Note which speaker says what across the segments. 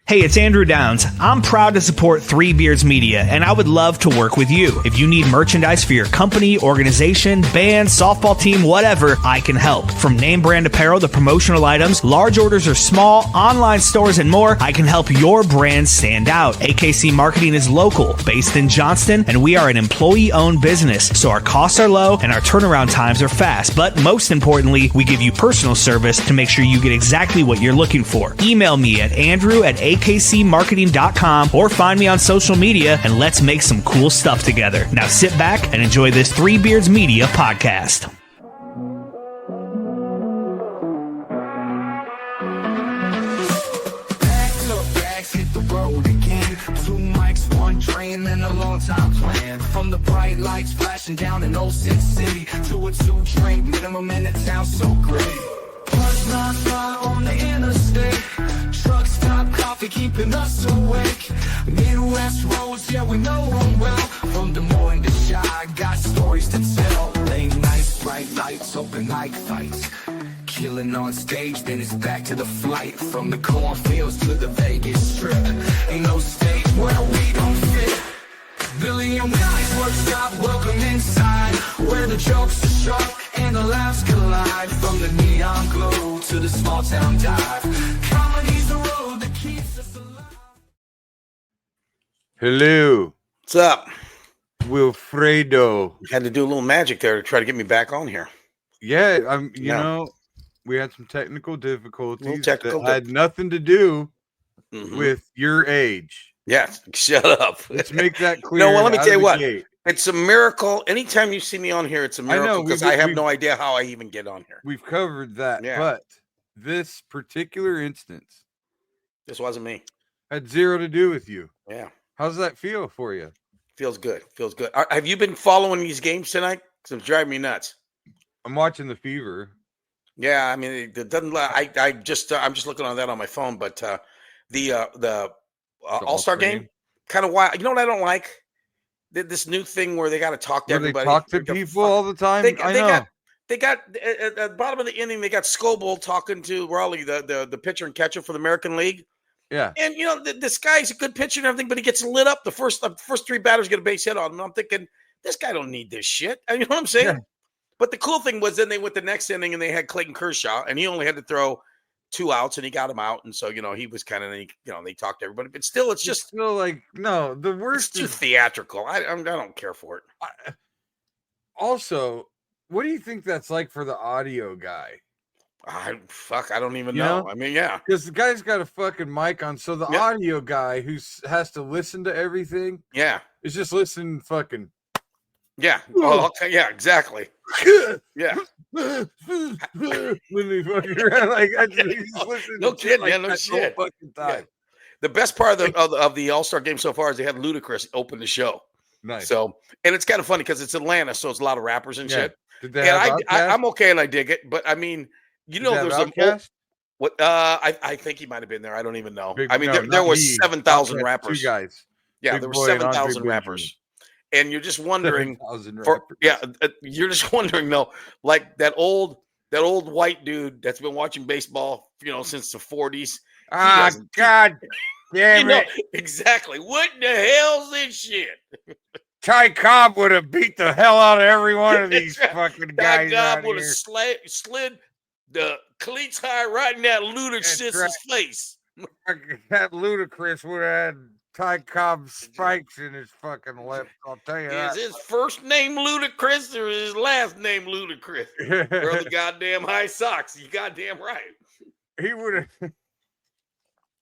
Speaker 1: Hey, it's Andrew Downs. I'm proud to support Three Beards Media, and I would love to work with you. If you need merchandise for your company, organization, band, softball team, whatever, I can help. From name brand apparel to promotional items, large orders or small, online stores, and more, I can help your brand stand out. AKC Marketing is local, based in Johnston, and we are an employee-owned business, so our costs are low and our turnaround times are fast. But most importantly, we give you personal service to make sure you get exactly what you're looking for. Email me at andrew@akcmarketing.com or find me on social media, and let's make some cool stuff together. Now sit back and enjoy this Three Beards Media podcast.
Speaker 2: Bags hit the road again. 2 mics, 1 train, and a long time plan. From the bright lights flashing down in Old Sin City to a 2-drink minimum in the town so great. Buzz non-stop on the interstate. Truck stop, coffee keeping us awake. Midwest roads, yeah, we know them well. From Des Moines to Chi, got stories to tell. Late nights, bright lights, open mic fights. Killing on stage, then it's back to the flight. From the cornfields to the Vegas Strip. Ain't no stage where we don't fit. Billy and Willie's workshop, welcome inside. Where the jokes are sharp and the laughs collide. From the neon glow to the small town dive. Comedy's the road that keeps us alive.
Speaker 3: Hello,
Speaker 4: What's up?
Speaker 3: Wilfredo.
Speaker 4: Had to do a little magic there to try to get me back on here.
Speaker 3: Yeah, you
Speaker 4: Yeah.
Speaker 3: know, we had some technical difficulties
Speaker 4: technical
Speaker 3: that had nothing to do
Speaker 4: Mhm.
Speaker 3: with your age.
Speaker 4: Yeah, shut up.
Speaker 3: Let's make that clear.
Speaker 4: No, well, let me
Speaker 3: out
Speaker 4: tell you
Speaker 3: of the
Speaker 4: what.
Speaker 3: gate.
Speaker 4: It's a miracle. Anytime you see me on here, it's a
Speaker 3: I know,
Speaker 4: miracle because
Speaker 3: we've-
Speaker 4: I have
Speaker 3: we've-
Speaker 4: no idea how I even get on here.
Speaker 3: We've covered that,
Speaker 4: Yeah.
Speaker 3: but this particular instance
Speaker 4: This wasn't me.
Speaker 3: had zero to do with you.
Speaker 4: Yeah,
Speaker 3: How's that feel for you?
Speaker 4: feels good. Feels good. Have you been following these games tonight? Because it's driving me nuts.
Speaker 3: I'm watching the Fever.
Speaker 4: Yeah, I mean, it doesn't. I'm just looking on that on my phone, but the All-Star game, kind of wild. You know what I don't like? This new thing where they got to talk to
Speaker 3: Where they
Speaker 4: everybody.
Speaker 3: talk to
Speaker 4: They're
Speaker 3: people all the time. I know.
Speaker 4: They got at the bottom of the inning. They got Scoble talking to Raleigh, the pitcher and catcher for the American League.
Speaker 3: Yeah.
Speaker 4: And you know this guy's a good pitcher and everything, but he gets lit up. The first 3 batters get a base hit on him. And I'm thinking this guy don't need this shit. You know what I'm saying?
Speaker 3: Yeah.
Speaker 4: But the cool thing was then they went the next inning and they had Clayton Kershaw and he only had to throw 2 outs and he got him out. And so he was kind of they talked to everybody, but still it's just
Speaker 3: still like no. The
Speaker 4: it's
Speaker 3: worst
Speaker 4: too
Speaker 3: is
Speaker 4: theatrical. I don't care for it.
Speaker 3: also. What do you think that's like for the audio guy?
Speaker 4: I don't even
Speaker 3: You
Speaker 4: know.
Speaker 3: know?
Speaker 4: I mean, yeah.
Speaker 3: Because the guy's got a fucking mic on, so the
Speaker 4: Yeah.
Speaker 3: audio guy who has to listen to everything
Speaker 4: Yeah.
Speaker 3: is just listening fucking.
Speaker 4: Yeah. Oh, okay. Yeah, exactly. Yeah.
Speaker 3: when they fucking around like I just listening
Speaker 4: No
Speaker 3: to
Speaker 4: kidding,
Speaker 3: like
Speaker 4: man. No
Speaker 3: that whole
Speaker 4: shit.
Speaker 3: fucking
Speaker 4: Yeah.
Speaker 3: time.
Speaker 4: The best part of the All-Star game so far is they had Ludacris open the show.
Speaker 3: Nice.
Speaker 4: So, and it's kind of funny because it's Atlanta, so it's a lot of rappers and
Speaker 3: Yeah.
Speaker 4: shit.
Speaker 3: Did they have
Speaker 4: And
Speaker 3: Outkast?
Speaker 4: I'm okay and I dig it, but I mean,
Speaker 3: Did they have
Speaker 4: there's
Speaker 3: Outkast?
Speaker 4: what I think he might have been there. I don't even know.
Speaker 3: Big-
Speaker 4: I mean,
Speaker 3: no,
Speaker 4: there
Speaker 3: not
Speaker 4: was
Speaker 3: he.
Speaker 4: 7,000
Speaker 3: Outkast,
Speaker 4: rappers.
Speaker 3: 2 guys.
Speaker 4: Yeah,
Speaker 3: Big
Speaker 4: there were
Speaker 3: Boy and Andre
Speaker 4: 7,000
Speaker 3: Benjamin.
Speaker 4: rappers, and you're just wondering
Speaker 3: 7,000
Speaker 4: for
Speaker 3: rappers.
Speaker 4: you're just wondering though, like that old white dude that's been watching baseball, since the 40s.
Speaker 3: Ah, God damn it!
Speaker 4: Exactly. What in the hell's this shit?
Speaker 3: Ty Cobb would have beat the hell out of every one of these
Speaker 4: That's right.
Speaker 3: fucking
Speaker 4: That
Speaker 3: guys
Speaker 4: guy
Speaker 3: out
Speaker 4: would have
Speaker 3: here.
Speaker 4: slid the cleats high right in that Ludacris
Speaker 3: That's right.
Speaker 4: face.
Speaker 3: That Ludacris would have had Ty Cobb spikes in his fucking lips. I'll tell you
Speaker 4: Is
Speaker 3: that.
Speaker 4: his first name Ludacris or is his last name Ludacris? Or the goddamn high socks. You goddamn right.
Speaker 3: He would have.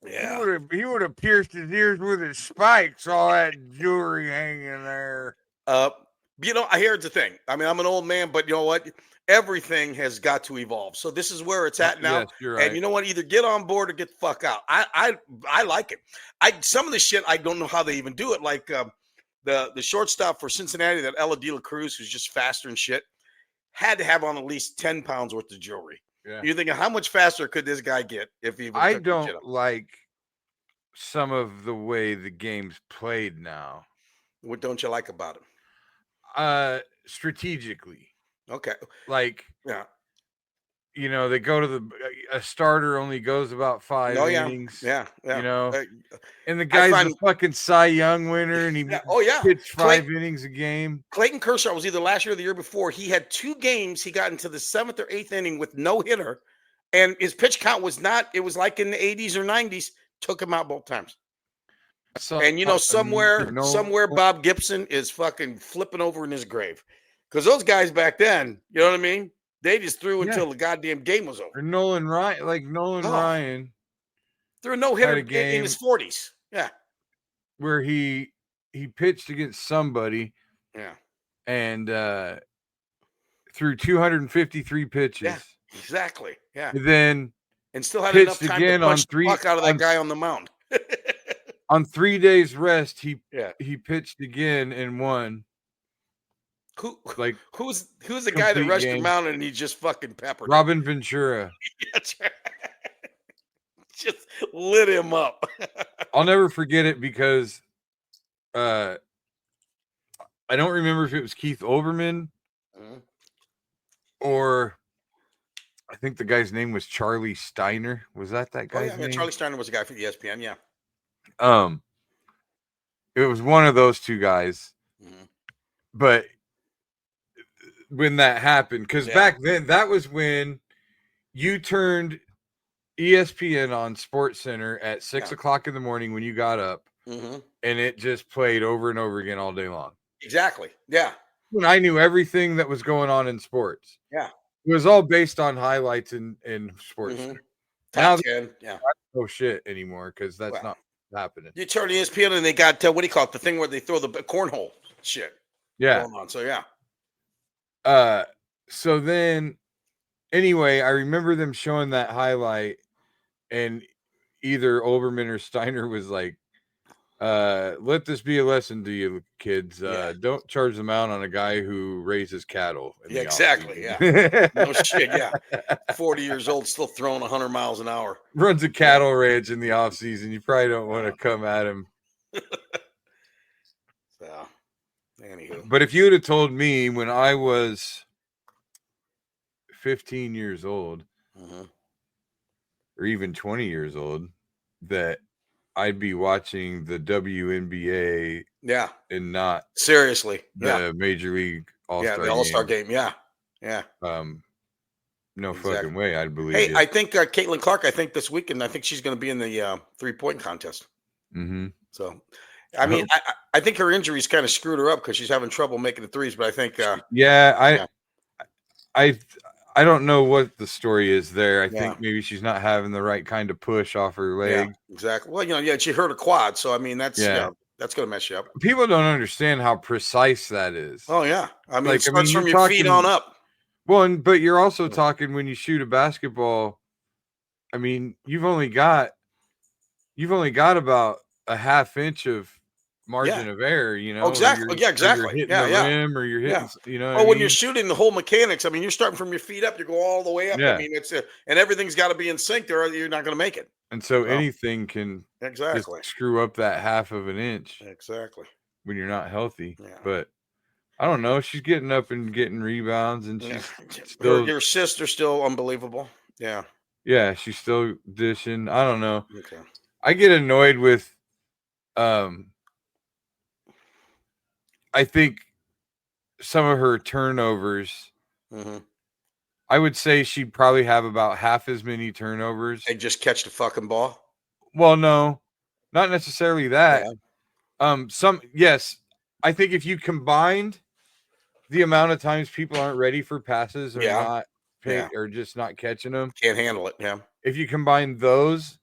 Speaker 4: Yeah.
Speaker 3: He would have pierced his ears with his spikes. All that jewelry hanging there.
Speaker 4: Here's the thing. I mean, I'm an old man, but you know what? Everything has got to evolve. So this is where it's at now.
Speaker 3: Yes, you're right.
Speaker 4: And you know what? Either get on board or get the fuck out. I like it. Some of the shit I don't know how they even do it. Like the shortstop for Cincinnati, that Ella De La Cruz, who's just faster and shit, had to have on at least 10 pounds worth of jewelry.
Speaker 3: Yeah.
Speaker 4: You're thinking, how much faster could this guy get if he even
Speaker 3: I
Speaker 4: took the shit
Speaker 3: don't
Speaker 4: up?
Speaker 3: like some of the way the game's played now.
Speaker 4: What don't you like about him?
Speaker 3: Strategically.
Speaker 4: Okay.
Speaker 3: Like,
Speaker 4: Yeah.
Speaker 3: they go to a starter only goes about 5
Speaker 4: Oh yeah,
Speaker 3: innings.
Speaker 4: yeah.
Speaker 3: And the guy's
Speaker 4: find-
Speaker 3: a fucking Cy Young winner, and he pitched 5 innings a game.
Speaker 4: Clayton Kershaw was either last year or the year before. He had 2 games. He got into the 7th or 8th inning with no hitter, and his pitch count was not. It was like in the 80s or 90s. Took him out both times. And somewhere Bob Gibson is fucking flipping over in his grave, because those guys back then, you know what I mean? They just threw until the goddamn game was over.
Speaker 3: Or Nolan Ryan
Speaker 4: threw a no-hitter in his 40s. Yeah,
Speaker 3: where he pitched against somebody.
Speaker 4: Yeah,
Speaker 3: and threw 253 pitches.
Speaker 4: Yeah, exactly. Yeah,
Speaker 3: and
Speaker 4: still had enough time to punch the fuck out of that guy on the mound.
Speaker 3: On 3 days rest, he pitched again and won.
Speaker 4: Who's the guy that rushed the mound and he just fucking peppered?
Speaker 3: Robin Ventura.
Speaker 4: That's right. Just lit him up.
Speaker 3: I'll never forget it because I don't remember if it was Keith Olbermann or I think the guy's name was Charlie Steiner. Was that guy's name?
Speaker 4: Charlie Steiner was the guy for ESPN. Yeah.
Speaker 3: It was one of those 2 guys. But when that happened, because back then, that was when you turned ESPN on Sports Center at 6 o'clock in the morning when you got up, and it just played over and over again all day long.
Speaker 4: Exactly. Yeah.
Speaker 3: When I knew everything that was going on in sports.
Speaker 4: Yeah.
Speaker 3: It was all based on highlights in Sports Center. Now,
Speaker 4: 10. Yeah.
Speaker 3: No shit anymore, because that's not happening.
Speaker 4: You turn ESPN and they got what do you call it? The thing where they throw the cornhole shit.
Speaker 3: Yeah.
Speaker 4: Going on. So yeah.
Speaker 3: So then, anyway, I remember them showing that highlight, and either Olbermann or Steiner was like, let this be a lesson to you kids. Don't charge them out on a guy who raises cattle.
Speaker 4: Yeah, exactly. Yeah. No shit. Yeah. 40 years old, still throwing 100 miles an hour.
Speaker 3: Runs a cattle ranch in the off season. You probably don't want to come at him.
Speaker 4: So, anywho.
Speaker 3: But if you would have told me when I was 15 years old, or even 20 years old, that I'd be watching the WNBA, and not
Speaker 4: seriously,
Speaker 3: the Major League All-Star,
Speaker 4: the All-Star game, no
Speaker 3: fucking way, I'd believe.
Speaker 4: Hey, I think Caitlin Clark. I think this weekend, I think she's going to be in the 3-point contest. So, I mean, I think her injuries kind of screwed her up because she's having trouble making the threes. But I think,
Speaker 3: I don't know what the story is there. I think maybe she's not having the right kind of push off her leg.
Speaker 4: Yeah, exactly. Well, she hurt a quad, so I mean that's going to mess you up.
Speaker 3: People don't understand how precise that is.
Speaker 4: Oh yeah, I mean, it starts from your feet on up.
Speaker 3: Well, but you're also talking when you shoot a basketball. I mean, you've only got about a half inch of margin of error,
Speaker 4: exactly. Exactly.
Speaker 3: You're hitting the rim, or you're hitting,
Speaker 4: when you're shooting, the whole mechanics. I mean, you're starting from your feet up, you go all the way up. I mean, and everything's got to be in sync, or you're not going to make it.
Speaker 3: And so anything can just screw up that half of an inch.
Speaker 4: Exactly.
Speaker 3: When you're not healthy. Yeah. But I don't know. She's getting up and getting rebounds, and she's still.
Speaker 4: Your sister's still unbelievable. Yeah.
Speaker 3: Yeah, she's still dishing. I don't know.
Speaker 4: Okay.
Speaker 3: I get annoyed with. I think some of her turnovers, I would say she'd probably have about half as many turnovers.
Speaker 4: They just catch the fucking ball?
Speaker 3: Well, no, not necessarily that. Yeah. I think if you combined the amount of times people aren't ready for passes or or just not catching them.
Speaker 4: Can't handle it, yeah.
Speaker 3: If you combine those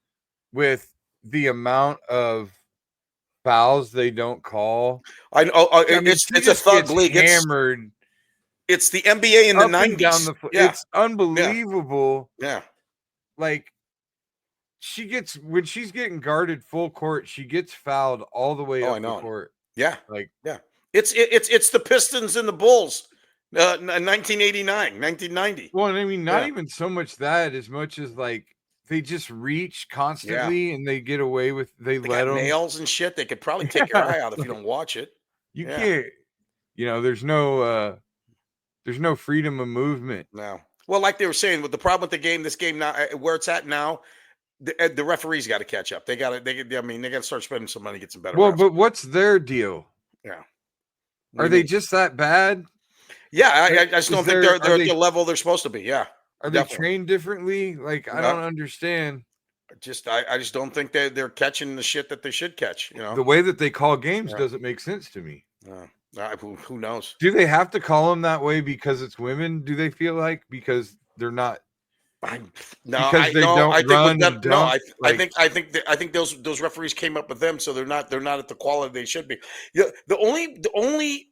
Speaker 3: with the amount of fouls they don't call.
Speaker 4: I know it's a thug league.
Speaker 3: Hammered.
Speaker 4: It's the NBA in the 90s.
Speaker 3: It's unbelievable.
Speaker 4: Yeah.
Speaker 3: Like when she's getting guarded full court, she gets fouled all the way up the court.
Speaker 4: Yeah. It's the Pistons and the Bulls. 1989, 1990.
Speaker 3: Well, I mean, not even so much that as much as like they just reach constantly and they get away with they let them
Speaker 4: nails and shit. They could probably take your eye out if you don't watch it.
Speaker 3: You can't. There's no freedom of movement.
Speaker 4: No. Well, like they were saying, with the problem with the game, this game now, where it's at now, the referees got to catch up. They got to. They got to start spending some money, get some better.
Speaker 3: Well,
Speaker 4: refs.
Speaker 3: but what's their deal?
Speaker 4: Yeah.
Speaker 3: Are they just that bad?
Speaker 4: Yeah, I just don't think they're at the level they're supposed to be. Yeah.
Speaker 3: Are they trained differently? Like, I don't understand.
Speaker 4: I just don't think they're catching the shit that they should catch. You know,
Speaker 3: the way that they call games doesn't make sense to me.
Speaker 4: Who knows?
Speaker 3: Do they have to call them that way because it's women? Do they feel like because they're not? I
Speaker 4: think those referees came up with them, so they're not at the quality they should be. Yeah, the only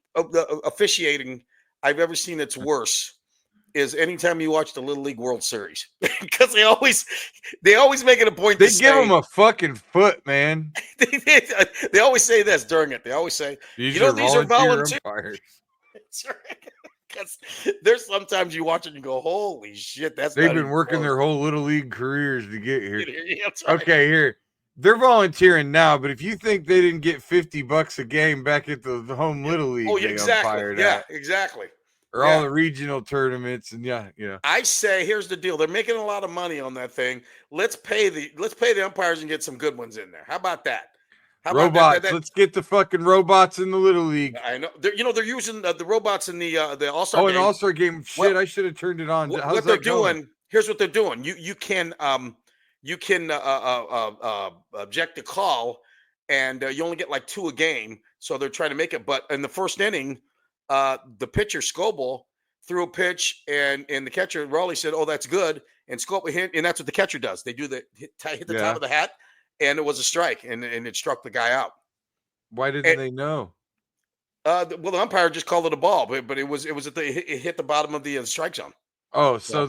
Speaker 4: officiating I've ever seen that's worse is anytime you watch the Little League World Series, because they always make it a point.
Speaker 3: They give them a fucking foot, man.
Speaker 4: They always say this during it. They always say, these are volunteers. That's right. Because there's sometimes you watch it and you go, holy shit,
Speaker 3: they've been working their whole Little League careers to get here.
Speaker 4: That's right.
Speaker 3: Okay, here. They're volunteering now, but if you think they didn't get $50 a game back at the home Little League,
Speaker 4: exactly. Exactly.
Speaker 3: Or all the regional tournaments, and
Speaker 4: I say, here's the deal: they're making a lot of money on that thing. Let's pay the umpires and get some good ones in there. How about that?
Speaker 3: Robots. Let's get the fucking robots in the Little League.
Speaker 4: I know. They're using the robots in the All-Star game.
Speaker 3: An All-Star game. Shit, I should have turned it on.
Speaker 4: What they're doing? Here's what they're doing. You can object the call, and you only get like 2 a game. So they're trying to make it. But in the first inning, the pitcher Scoble threw a pitch, and the catcher Raleigh said, "Oh, that's good." And Scoble hit, and that's what the catcher does. They do hit the top of the hat. And it was a strike, and it struck the guy out.
Speaker 3: Why didn't they know?
Speaker 4: The umpire just called it a ball, but it hit the bottom of the strike zone.
Speaker 3: Oh, so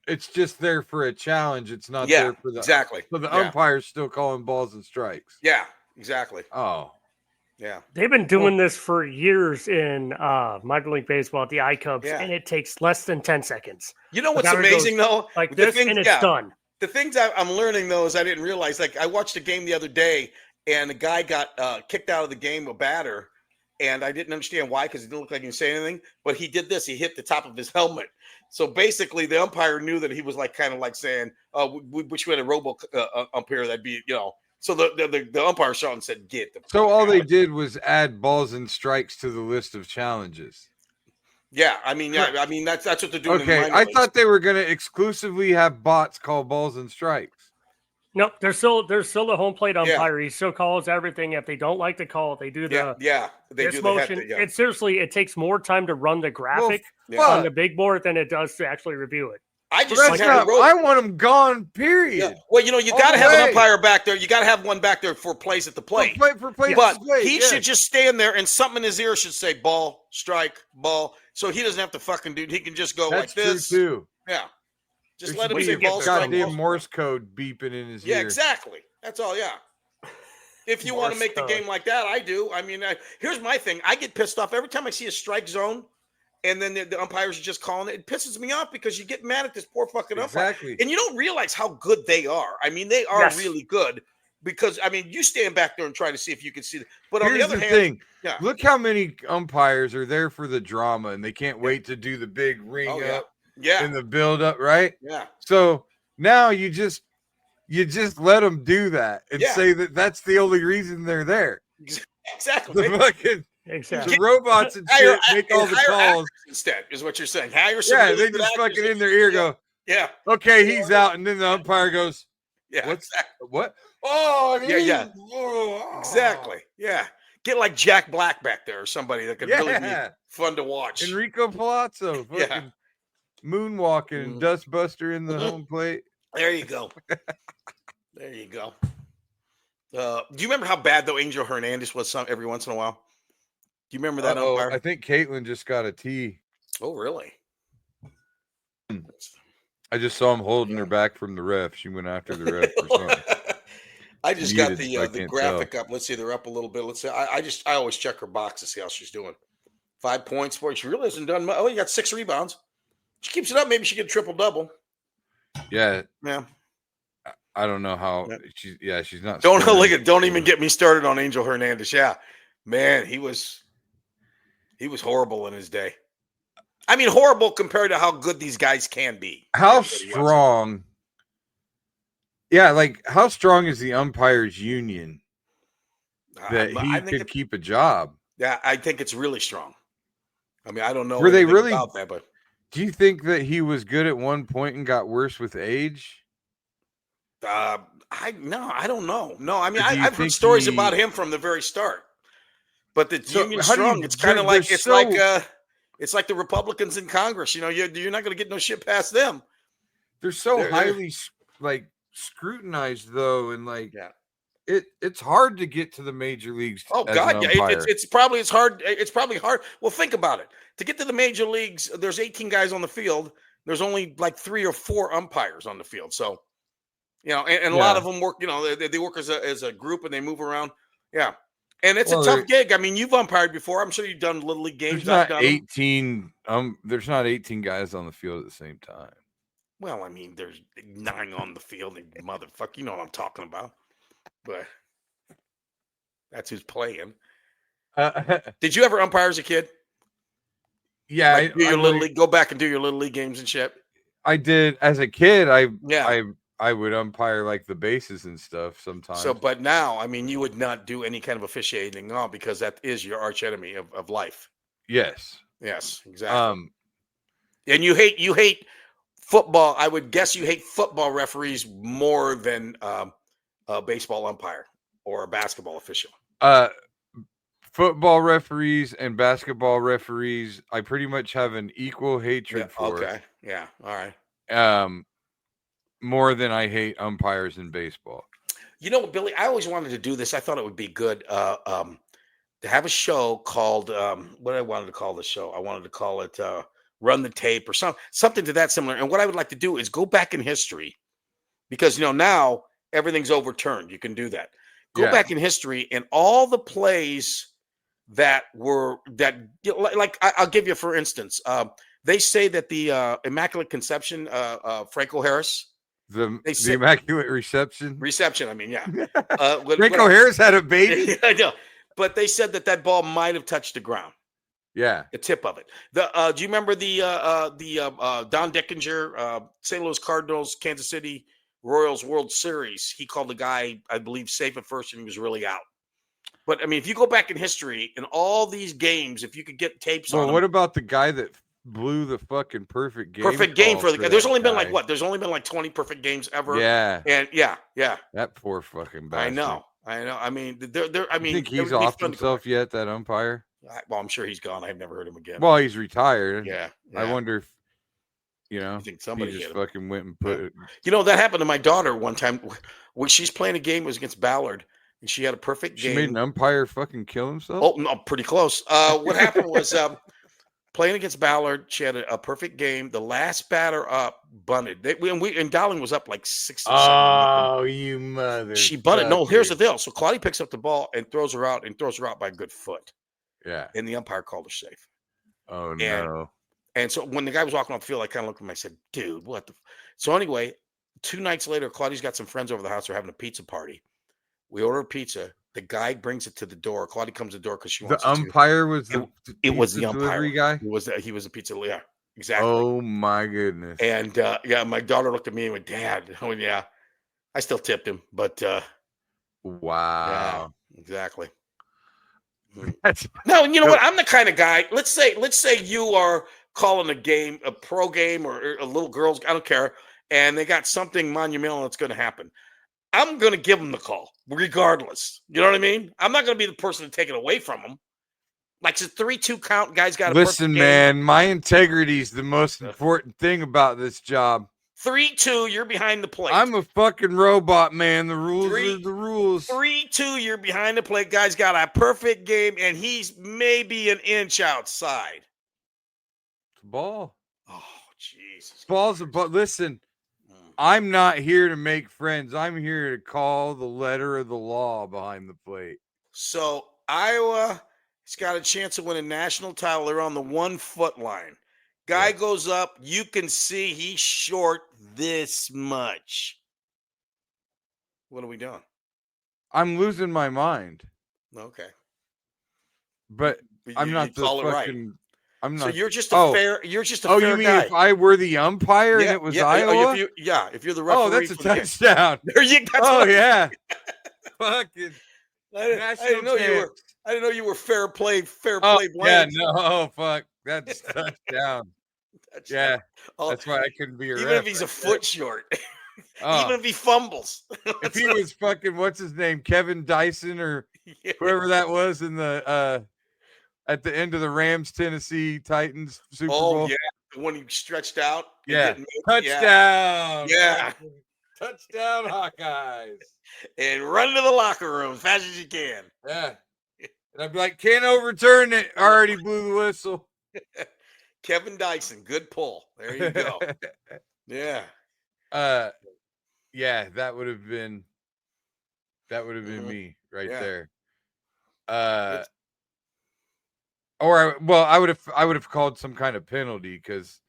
Speaker 3: it's just there for a challenge. It's not there for the
Speaker 4: exactly.
Speaker 3: So the umpire's still calling balls and strikes.
Speaker 4: Yeah, exactly.
Speaker 3: Oh,
Speaker 4: yeah.
Speaker 5: They've been doing this for years in minor league baseball at the iCubs, and it takes less than 10 seconds.
Speaker 4: You know what's amazing though?
Speaker 5: Like this, and it's done.
Speaker 4: The things I'm learning, though, is I didn't realize. Like, I watched a game the other day, and the guy got kicked out of the game, a batter, and I didn't understand why, because he didn't look like he was saying anything. But he did this. He hit the top of his helmet. So basically, the umpire knew that he was like kind of like saying, we wish we had a robo umpire that'd be, So the umpire saw and said, "Get the."
Speaker 3: So all they did was add balls and strikes to the list of challenges.
Speaker 4: Yeah, I mean, that's what they're doing.
Speaker 3: Okay, I thought they were going to exclusively have bots call balls and strikes.
Speaker 5: Nope, there's still the home plate umpire. He still calls everything. If they don't like the call, they do the motion. It seriously, it takes more time to run the graphic on the big board than it does to actually review it.
Speaker 4: I
Speaker 3: want them gone. Period.
Speaker 4: Yeah. Well, you got to have an umpire back there. You got to have one back there for plays at the plate.
Speaker 3: For plays
Speaker 4: but he should just stand there, and something in his ear should say ball, strike, ball. So he doesn't have to fucking do. He can just go like this.
Speaker 3: True too.
Speaker 4: Yeah. Just let him say ball, strike.
Speaker 3: Goddamn Morse code beeping in his ear.
Speaker 4: Yeah, exactly. That's all. Yeah. If you want to make the game like that, I do. I mean, here's my thing. I get pissed off every time I see a strike zone. And then the umpires are just calling it. It pisses me off because you get mad at this poor fucking umpire. And you don't realize how good they are. I mean, they are really good because, I mean, you stand back there and try to see if you can see it. But on the other hand,
Speaker 3: look how many umpires are there for the drama and they can't wait to do the big ring up and the build up, right?
Speaker 4: Yeah.
Speaker 3: So now you just let them do that and say that that's the only reason they're there.
Speaker 4: Exactly.
Speaker 5: Exactly.
Speaker 3: The robots and shit make all the calls
Speaker 4: instead, is what you're saying. Hire
Speaker 3: some they just fucking in their ear go, okay, he's out, and then the umpire goes, what? Oh,
Speaker 4: exactly. Yeah. Get like Jack Black back there or somebody that could really be fun to watch.
Speaker 3: Enrico Palazzo, fucking moonwalking and dustbuster in the home plate.
Speaker 4: There you go. There you go. Do you remember how bad though Angel Hernandez was every once in a while? Do you remember that umpire?
Speaker 3: I think Caitlin just got a tee.
Speaker 4: Oh, really?
Speaker 3: I just saw him holding her back from the ref. She went after the ref or something.
Speaker 4: I just got the graphic up. Let's see, they're up a little bit. Let's see. I always check her box to see how she's doing. 5 points for you. She really hasn't done much. Oh, you got 6 rebounds. She keeps it up. Maybe she get a triple double.
Speaker 3: Yeah.
Speaker 4: Yeah.
Speaker 3: I don't know how she's not.
Speaker 4: Don't even get me started on Angel Hernandez. Yeah. Man, he was horrible in his day. I mean, horrible compared to how good these guys can be.
Speaker 3: How strong? Yeah, like how strong is the umpires union that he could keep a job?
Speaker 4: Yeah, I think it's really strong. I mean, I don't know.
Speaker 3: Were they really
Speaker 4: about that? But
Speaker 3: do you think that he was good at one point and got worse with age?
Speaker 4: I don't know. No, I mean, I've heard stories about him from the very start. But the union's strong. It's kind of like it's like the Republicans in Congress. You know, you're not going to get no shit past them.
Speaker 3: They're so highly like scrutinized, though, and like it's hard to get to the major leagues.
Speaker 4: Oh God, yeah, it's probably hard. It's probably hard. Well, think about it. To get to the major leagues, there's 18 guys on the field. There's only like 3 or 4 umpires on the field. So, you know, and a lot of them work. You know, they work as a group and they move around. Yeah. And it's a tough gig. I mean, you've umpired before. I'm sure you've done little league games.
Speaker 3: There's not 18. There's not 18 guys on the field at the same time.
Speaker 4: Well, I mean, there's 9 on the field. And motherfucker, you know what I'm talking about. But that's who's playing. Did you ever umpire as a kid?
Speaker 3: Yeah,
Speaker 4: like do your little league. Go back and do your little league games and shit.
Speaker 3: I did as a kid. I would umpire like the bases and stuff sometimes.
Speaker 4: So, but now, I mean, you would not do any kind of officiating now because that is your arch enemy of life.
Speaker 3: Yes.
Speaker 4: Yes, exactly. And you hate football. I would guess you hate football referees more than a baseball umpire or a basketball official.
Speaker 3: Football referees and basketball referees, I pretty much have an equal hatred for.
Speaker 4: Okay. Yeah. All right.
Speaker 3: More than I hate umpires in baseball.
Speaker 4: You know, Billy, I always wanted to do this. I thought it would be good to have a show called what I wanted to call the show. I wanted to call it Run the Tape or something to that similar. And what I would like to do is go back in history because, you know, now everything's overturned. You can do that. Go back in history and all the plays that like I'll give you, for instance, they say that the Immaculate Conception, Franco Harris,
Speaker 3: the Immaculate Reception.
Speaker 4: I mean, yeah.
Speaker 3: Franco Harris had a baby.
Speaker 4: I know, but they said that ball might have touched the ground.
Speaker 3: Yeah,
Speaker 4: the tip of it. Do you remember the Don Dickinger, St. Louis Cardinals, Kansas City Royals World Series? He called the guy, I believe, safe at first, and he was really out. But I mean, if you go back in history in all these games, if you could get tapes on.
Speaker 3: What about the guy that blew the fucking perfect game?
Speaker 4: Perfect game for the guy. There's only been like what? There's only been like 20 perfect games ever.
Speaker 3: Yeah.
Speaker 4: And yeah.
Speaker 3: That poor fucking bastard.
Speaker 4: I know. I mean,
Speaker 3: you think he's off himself yet, that umpire?
Speaker 4: Well, I'm sure he's gone. I've never heard him again.
Speaker 3: Well, he's retired.
Speaker 4: Yeah.
Speaker 3: I wonder if you think
Speaker 4: somebody
Speaker 3: he just fucking went and put it.
Speaker 4: You know, that happened to my daughter one time when she's playing a game. It was against Ballard. And she had a perfect game.
Speaker 3: She made an umpire fucking kill himself?
Speaker 4: Oh, no, pretty close. What happened was playing against Ballard, she had a perfect game. The last batter up bunted. And Dowling was up like 6 or 7.
Speaker 3: Oh, you mother.
Speaker 4: She bunted. No, here's the deal. So Claudia picks up the ball and throws her out by a good foot.
Speaker 3: Yeah.
Speaker 4: And the umpire called her safe.
Speaker 3: Oh, no.
Speaker 4: And so when the guy was walking off the field, I kind of looked at him. I said, dude, what the? So anyway, 2 nights later, Claudia's got some friends over the house. They're having a pizza party. We order a pizza. The guy brings it to the door. Claudia comes to the door because she wants
Speaker 3: the umpire was
Speaker 4: it was the umpire
Speaker 3: guy.
Speaker 4: He was a pizza. Yeah, exactly.
Speaker 3: Oh my goodness.
Speaker 4: And my daughter looked at me and went, "Dad." Oh yeah, I still tipped him, but
Speaker 3: wow,
Speaker 4: yeah, exactly. No, you know what? I'm the kind of guy. Let's say you are calling a game, a pro game, or a little girl's. I don't care, and they got something monumental that's going to happen. I'm going to give them the call, regardless. You know what I mean? I'm not going to be the person to take it away from them. Like, it's a 3-2 count. Guys got to
Speaker 3: listen, man. My integrity is the most important thing about this job.
Speaker 4: 3-2, you're behind the plate.
Speaker 3: I'm a fucking robot, man. The rules are the rules.
Speaker 4: 3-2, you're behind the plate. Guy's got a perfect game, and he's maybe an inch outside.
Speaker 3: It's a ball.
Speaker 4: Oh, Jesus.
Speaker 3: Ball's a ball. Listen. I'm not here to make friends. I'm here to call the letter of the law behind the plate.
Speaker 4: So Iowa has got a chance to win a national title. They're on the 1 foot line. Guy goes up. You can see he's short this much. What are we doing?
Speaker 3: I'm losing my mind.
Speaker 4: Okay.
Speaker 3: But I'm not the fucking... I'm not.
Speaker 4: So you're just a fair. You're just a fair
Speaker 3: you mean
Speaker 4: guy.
Speaker 3: if I were the umpire and it was Iowa?
Speaker 4: If you're the referee.
Speaker 3: Oh, that's a touchdown.
Speaker 4: There you go.
Speaker 3: Oh yeah. Fucking.
Speaker 4: I didn't know you were. I didn't know you were fair play. Blind.
Speaker 3: Yeah. No. Oh fuck. That's touchdown. Yeah. That's why I couldn't be a
Speaker 4: even
Speaker 3: ref.
Speaker 4: If he's a foot short. Even if he fumbles.
Speaker 3: If he was fucking what's his name, Kevin Dyson or whoever that was in the at the end of the Rams Tennessee Titans Super Bowl.
Speaker 4: Oh yeah, the one he stretched out.
Speaker 3: Yeah, touchdown.
Speaker 4: Yeah,
Speaker 3: touchdown, Hawkeyes.
Speaker 4: And run to the locker room as fast as you can.
Speaker 3: Yeah, and I'd be like, can't overturn it. Already blew the whistle.
Speaker 4: Kevin Dyson, good pull. There you go. Yeah.
Speaker 3: Yeah, that would have been me right there. Or I would have called some kind of penalty because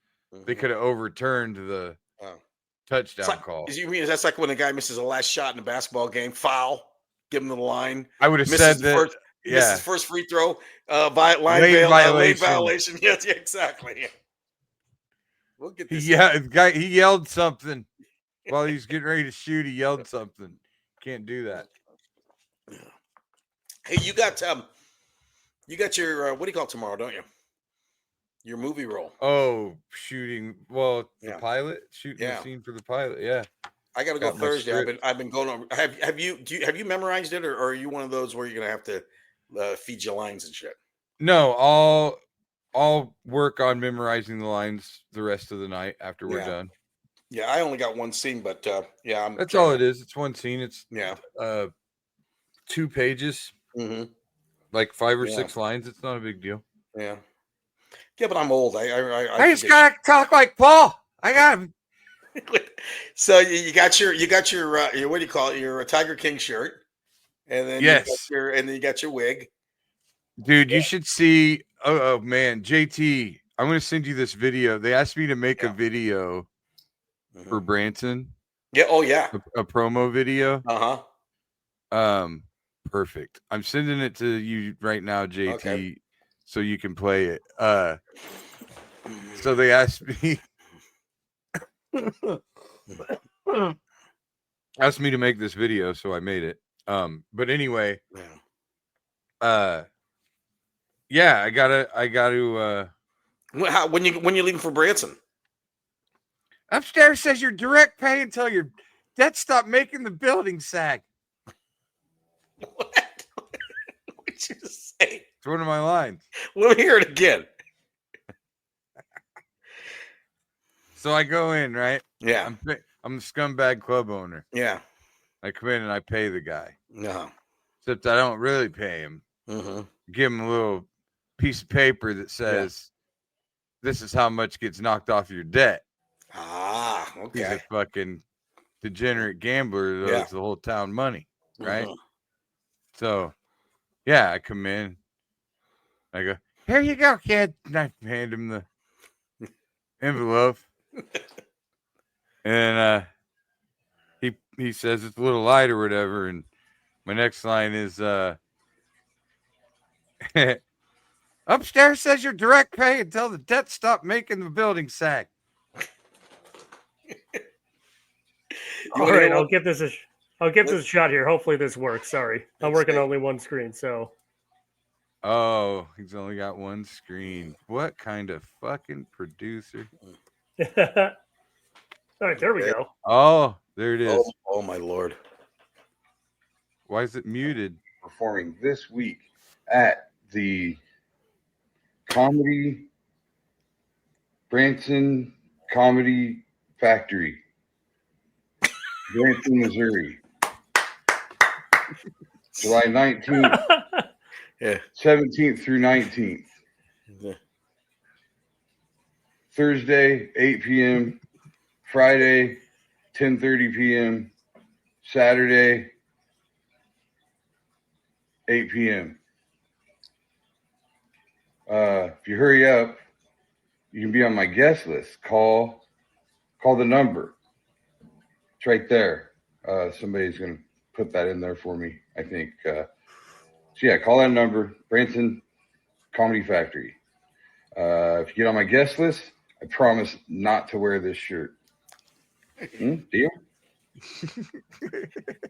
Speaker 3: they could have overturned the touchdown call.
Speaker 4: That's like when a guy misses a last shot in a basketball game, foul, give him the line.
Speaker 3: I would have said that.
Speaker 4: Misses his first free throw, lane violation. Yes, exactly. Yeah. We'll get this.
Speaker 3: Yeah, he yelled something while he's getting ready to shoot. He yelled something. Can't do that.
Speaker 4: Hey, you got your what do you call it tomorrow, don't you? Your movie role.
Speaker 3: Oh, shooting. Well, the pilot, shooting the scene for the pilot. Yeah,
Speaker 4: I got to go Thursday. I've been going over. Have you memorized it, or are you one of those where you're gonna have to feed you lines and shit?
Speaker 3: No, I'll work on memorizing the lines the rest of the night after we're done.
Speaker 4: Yeah, I only got one scene, but
Speaker 3: that's all it is. It's one scene. It's 2 pages, like 5 or 6 lines. It's not a big deal.
Speaker 4: Yeah, but I'm old.
Speaker 3: I just gotta talk like Paul. I got him.
Speaker 4: So you got your what do you call it? Your Tiger King shirt, and then you got your wig.
Speaker 3: Dude, you should see. Oh man, JT, I'm gonna send you this video. They asked me to make a video for Branson.
Speaker 4: Yeah. Oh yeah.
Speaker 3: A promo video.
Speaker 4: Perfect.
Speaker 3: I'm sending it to you right now, JT, so you can play it. So they asked me to make this video, so I made it. But anyway, I gotta.
Speaker 4: When you leaving for Branson?
Speaker 3: Upstairs says your direct pay until your debt stop making the building sag.
Speaker 4: What? What'd you say?
Speaker 3: It's one of my lines.
Speaker 4: Let me hear it again.
Speaker 3: So I go in, right?
Speaker 4: Yeah.
Speaker 3: I'm the scumbag club owner.
Speaker 4: Yeah.
Speaker 3: I come in and I pay the guy.
Speaker 4: No.
Speaker 3: Except I don't really pay him. Give him a little piece of paper that says, this is how much gets knocked off your debt.
Speaker 4: Ah, okay.
Speaker 3: He's a fucking degenerate gambler that owes the whole town money, right? So, I come in. I go, here you go, kid. And I hand him the envelope. And he says it's a little light or whatever. And my next line is, upstairs says your direct pay until the debt stop making the building sag.
Speaker 5: All right, I'll give this a shot here. Hopefully this works. Sorry, I'm working only one screen, so.
Speaker 3: Oh, he's only got one screen. What kind of fucking producer?
Speaker 5: All right, there we go.
Speaker 3: Oh, there it is.
Speaker 4: Oh my Lord.
Speaker 3: Why is it muted?
Speaker 6: Performing this week at the Branson Comedy Factory, Branson, Missouri, July 19th, 17th through 19th. Thursday, 8 p.m., Friday, 10:30 p.m., Saturday, 8 p.m. If you hurry up, you can be on my guest list. Call the number. It's right there. Somebody's going to put that in there for me, I think. So call that number, Branson Comedy Factory. If you get on my guest list, I promise not to wear this shirt. Deal?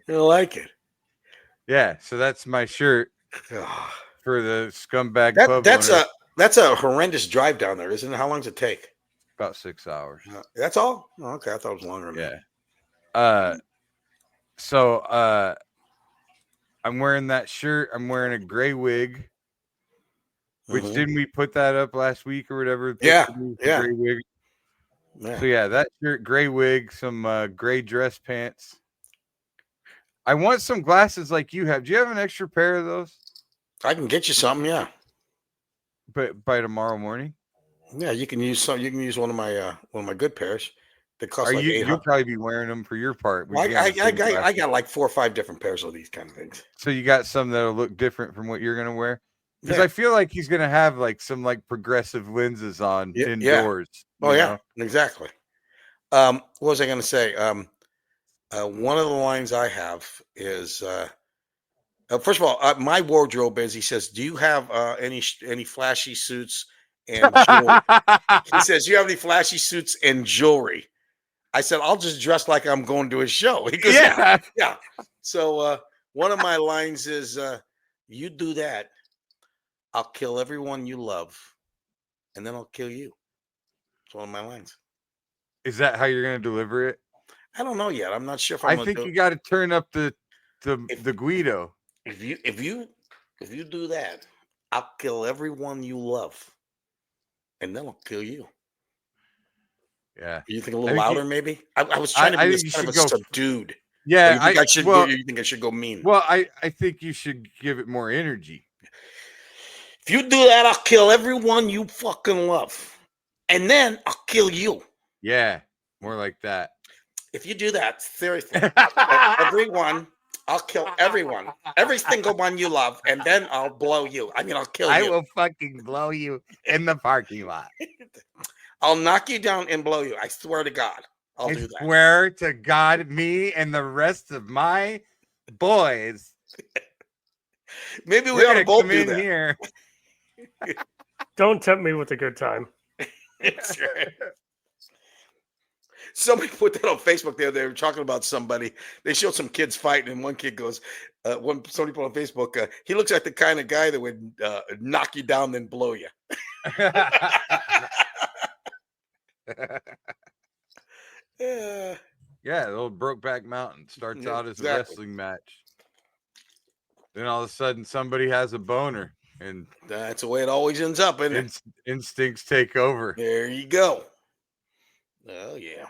Speaker 4: I like it.
Speaker 3: Yeah, so that's my shirt for the scumbag pub
Speaker 4: owner. That's a horrendous drive down there, isn't it? How long does it take?
Speaker 3: About 6 hours.
Speaker 4: That's all? Oh, okay, I thought it was longer than
Speaker 3: that. So I'm wearing that shirt. I'm wearing a gray wig. Which didn't we put that up last week or whatever?
Speaker 4: Yeah.
Speaker 3: Gray wig. Yeah. So that shirt, gray wig, some gray dress pants. I want some glasses like you have. Do you have an extra pair of those?
Speaker 4: I can get you something, yeah.
Speaker 3: But by tomorrow morning?
Speaker 4: Yeah, you can use some. You can use one of my good pairs. That cost like
Speaker 3: you'll probably be wearing them for your part.
Speaker 4: Well, I got like 4 or 5 different pairs of these kind of things.
Speaker 3: So you got some that'll look different from what you're gonna wear? Because I feel like he's gonna have like some like progressive lenses on indoors.
Speaker 4: Oh yeah, exactly. What was I gonna say? One of the lines I have is first of all, my wardrobe is. He says, "Do you have any flashy suits and jewelry?" He says, "Do you have any flashy suits and jewelry?" I said, "I'll just dress like I'm going to a show." He goes, "Yeah." So one of my lines is, "You do that, I'll kill everyone you love, and then I'll kill you." It's one of my lines.
Speaker 3: Is that how you're going to deliver it?
Speaker 4: I don't know yet. I'm not sure if
Speaker 3: I think you got to turn up the Guido.
Speaker 4: If you do that, I'll kill everyone you love, and then I'll kill you.
Speaker 3: Yeah.
Speaker 4: You think a little louder, maybe? I was trying to be this kind of a subdued.
Speaker 3: Yeah.
Speaker 4: You think I should go mean?
Speaker 3: Well, I think you should give it more energy.
Speaker 4: If you do that, I'll kill everyone you fucking love, and then I'll kill you.
Speaker 3: Yeah, more like that.
Speaker 4: If you do that, seriously, I'll kill everyone, every single one you love, and then I'll blow you. I mean, I'll kill you.
Speaker 3: I will fucking blow you in the parking lot.
Speaker 4: I'll knock you down and blow you. I swear to God, I'll do that.
Speaker 3: Swear to God, me and the rest of my boys.
Speaker 4: Maybe we ought to both do that.
Speaker 3: Here.
Speaker 5: Don't tempt me with a good time.
Speaker 4: That's right. Somebody put that on Facebook there. They were talking about somebody. They showed some kids fighting, and one kid goes, somebody put on Facebook, he looks like the kind of guy that would knock you down then blow you.
Speaker 3: Yeah, the old Brokeback Mountain starts out as a wrestling match. Then all of a sudden somebody has a boner, and
Speaker 4: that's the way it always ends up, isn't it?
Speaker 3: Instincts take over.
Speaker 4: There you go. Oh yeah.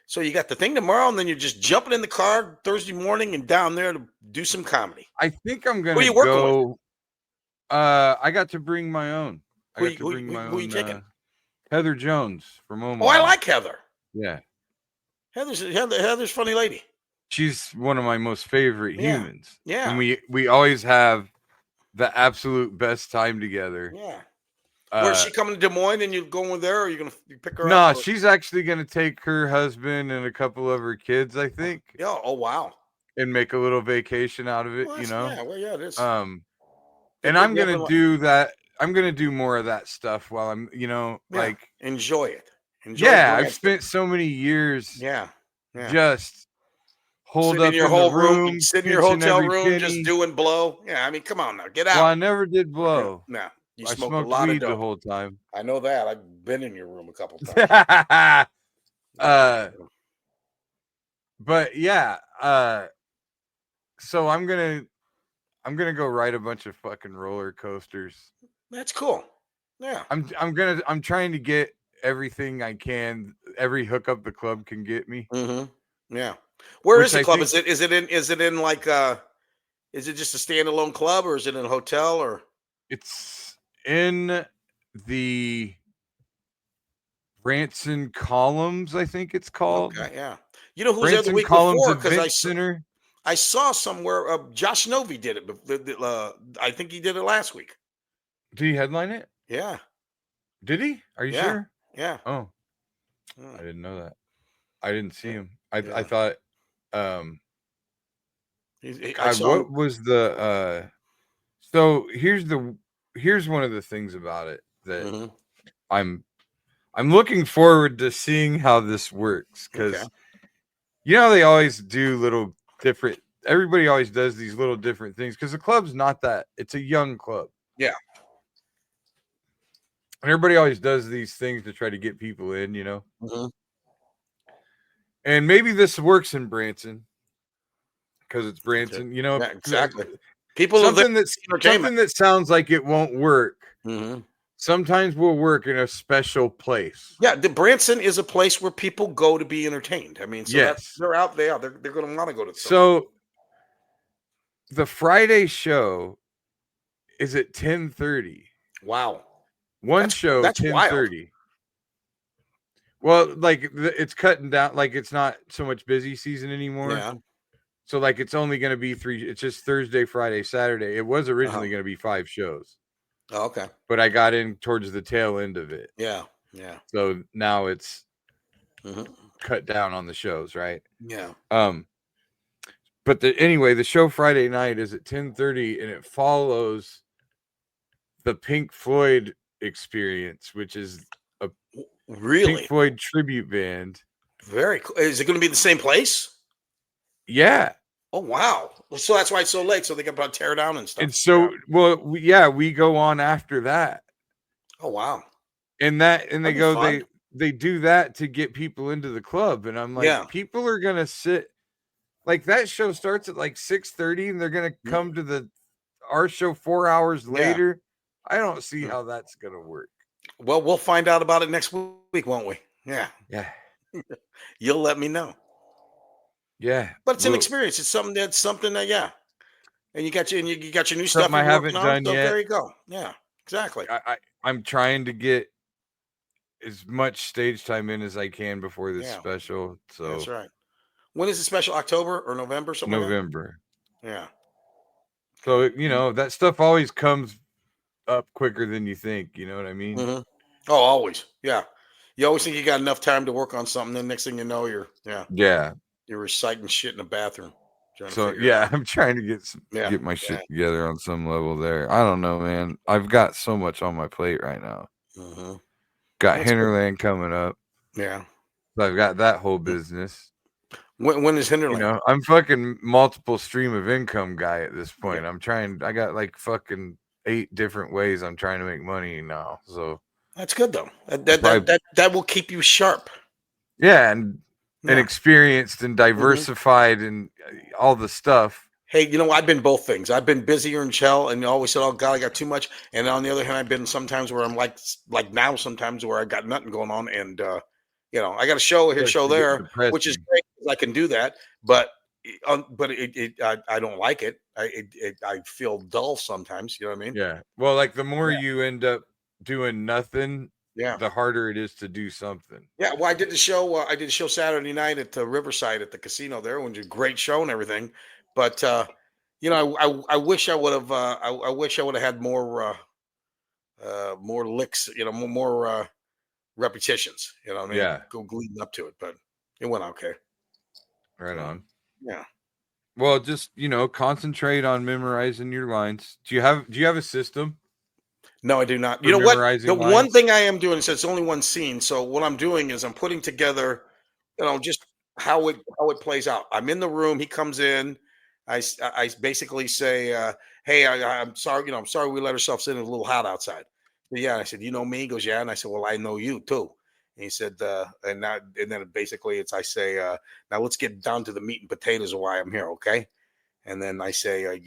Speaker 4: So you got the thing tomorrow, and then you're just jumping in the car Thursday morning and down there to do some comedy.
Speaker 3: I think I'm gonna go. I got to bring my own. Who are you taking? Heather Jones from Omaha.
Speaker 4: Oh, I like Heather.
Speaker 3: Yeah.
Speaker 4: Heather's a funny lady.
Speaker 3: She's one of my most favorite humans.
Speaker 4: Yeah.
Speaker 3: And we always have the absolute best time together.
Speaker 4: Yeah. Where's she coming to Des Moines and you going with her, or are you going to pick her up?
Speaker 3: No, she's actually going to take her husband and a couple of her kids, I think.
Speaker 4: Yeah. Oh, wow.
Speaker 3: And make a little vacation out of it,
Speaker 4: well,
Speaker 3: you know?
Speaker 4: Yeah, well, yeah, it is.
Speaker 3: And I'm going to do that. I'm going to do more of that stuff while I'm, like.
Speaker 4: Enjoy it.
Speaker 3: I've spent so many years.
Speaker 4: Yeah.
Speaker 3: Just hold up in your
Speaker 4: whole
Speaker 3: room,
Speaker 4: sit in your hotel room, just doing blow. Yeah, I mean, come on now, get out.
Speaker 3: Well, I never did blow.
Speaker 4: No, you
Speaker 3: I
Speaker 4: smoked
Speaker 3: smoked
Speaker 4: a lot
Speaker 3: weed
Speaker 4: of
Speaker 3: the whole time.
Speaker 4: I know that. I've been in your room a couple times.
Speaker 3: But yeah, so I'm gonna go ride a bunch of fucking roller coasters.
Speaker 4: That's cool. Yeah,
Speaker 3: I'm trying to get everything I can, every hookup the club can get me.
Speaker 4: Mm-hmm. Yeah. Where is the club? Is it in like is it just a standalone club, or is it in a hotel, or?
Speaker 3: It's in the Branson Columns, I think it's called.
Speaker 4: Okay, yeah. You know who's
Speaker 3: Branson
Speaker 4: there the week
Speaker 3: Columns
Speaker 4: before? Because I saw somewhere Josh Novi did it. I think he did it last week.
Speaker 3: Did he headline it?
Speaker 4: Yeah.
Speaker 3: Did he? Are you sure?
Speaker 4: Yeah.
Speaker 3: Oh, I didn't know that. I didn't see him. I thought. What was the? So here's one of the things about it. that I'm looking forward to seeing how this works, because you know they always do little different. Everybody always does these little different things because the club's not that. It's a young club.
Speaker 4: Yeah.
Speaker 3: Everybody always does these things to try to get people in, you know. And maybe this works in Branson because it's Branson, you know.
Speaker 4: Yeah, exactly. People
Speaker 3: something that sounds like it won't work. Sometimes will work in a special place.
Speaker 4: Yeah, the Branson is a place where people go to be entertained. I mean, so they're out there. They're going to want to go to.
Speaker 3: So the Friday show is at 10:30.
Speaker 4: Wow.
Speaker 3: One show 10:30. Well, like it's cutting down. Like it's not so much busy season anymore.
Speaker 4: Yeah.
Speaker 3: So like it's only going to be 3. It's just Thursday, Friday, Saturday. It was originally going to be 5 shows.
Speaker 4: Oh, okay.
Speaker 3: But I got in towards the tail end of it.
Speaker 4: Yeah. Yeah.
Speaker 3: So now it's cut down on the shows, right?
Speaker 4: Yeah.
Speaker 3: But anyway, the show Friday night is at 10:30, and it follows the Pink Floyd Experience, which is a Pink Floyd tribute band.
Speaker 4: Very cool. Is it going to be the same place?
Speaker 3: Yeah.
Speaker 4: Oh wow! So that's why it's so late. So they can tear down and stuff.
Speaker 3: And so, we go on after that.
Speaker 4: Oh wow!
Speaker 3: And they do that to get people into the club, and I'm like, people are gonna sit. Like that show starts at like 6:30, and they're gonna come to our show 4 hours later. I don't see how that's gonna work.
Speaker 4: Well, we'll find out about it next week, won't we? Yeah.
Speaker 3: Yeah.
Speaker 4: You'll let me know.
Speaker 3: Yeah.
Speaker 4: But it's an experience. It's something that And you got your new stuff
Speaker 3: I haven't done yet.
Speaker 4: There you go. Yeah. Exactly.
Speaker 3: I'm trying to get as much stage time in as I can before this special. So
Speaker 4: that's right. When is the special? October or November? Something
Speaker 3: November.
Speaker 4: Like that? Yeah.
Speaker 3: So that stuff always comes up quicker than you think. You know what I mean?
Speaker 4: Oh, always. Yeah. You always think you got enough time to work on something. Then next thing you know, you're reciting shit in the bathroom.
Speaker 3: So I'm trying to get my shit together on some level there. I don't know, man. I've got so much on my plate right now. Got Hinterland coming up.
Speaker 4: Yeah.
Speaker 3: So I've got that whole business.
Speaker 4: When is Hinterland?
Speaker 3: I'm fucking multiple stream of income guy at this point. I got like fucking 8 different ways I'm trying to make money now. So
Speaker 4: that's good though. That will keep you sharp.
Speaker 3: Yeah, and experienced and diversified and all the stuff.
Speaker 4: Hey, I've been both things. I've been busier in hell and always said, "Oh God, I got too much." And on the other hand, I've been sometimes where I'm like now, sometimes where I got nothing going on, and I got a show here, show there, which is great. I can do that, but I don't like it. I feel dull sometimes. You know what I mean?
Speaker 3: Yeah. Well, like the more you end up doing nothing, the harder it is to do something.
Speaker 4: Yeah. Well, I did the show Saturday night at the Riverside at the casino there, which was a great show and everything. But I wish I would have. I wish I would have had more licks. More repetitions. You know what I mean?
Speaker 3: Yeah.
Speaker 4: Go leading up to it, but it went okay.
Speaker 3: Right on.
Speaker 4: Yeah.
Speaker 3: Well, just concentrate on memorizing your lines. Do you have a system?
Speaker 4: No, I do not. You know what? The one thing I am doing is it's only one scene. So what I'm doing is I'm putting together, just how it plays out. I'm in the room. He comes in. I basically say, "Hey, I'm sorry. I'm sorry we let ourselves in a little hot outside." Yeah. And I said, "You know me?" He goes, "Yeah." And I said, "Well, I know you too." And he said, and then basically I say, "Now let's get down to the meat and potatoes of why I'm here, okay?" And then I say, I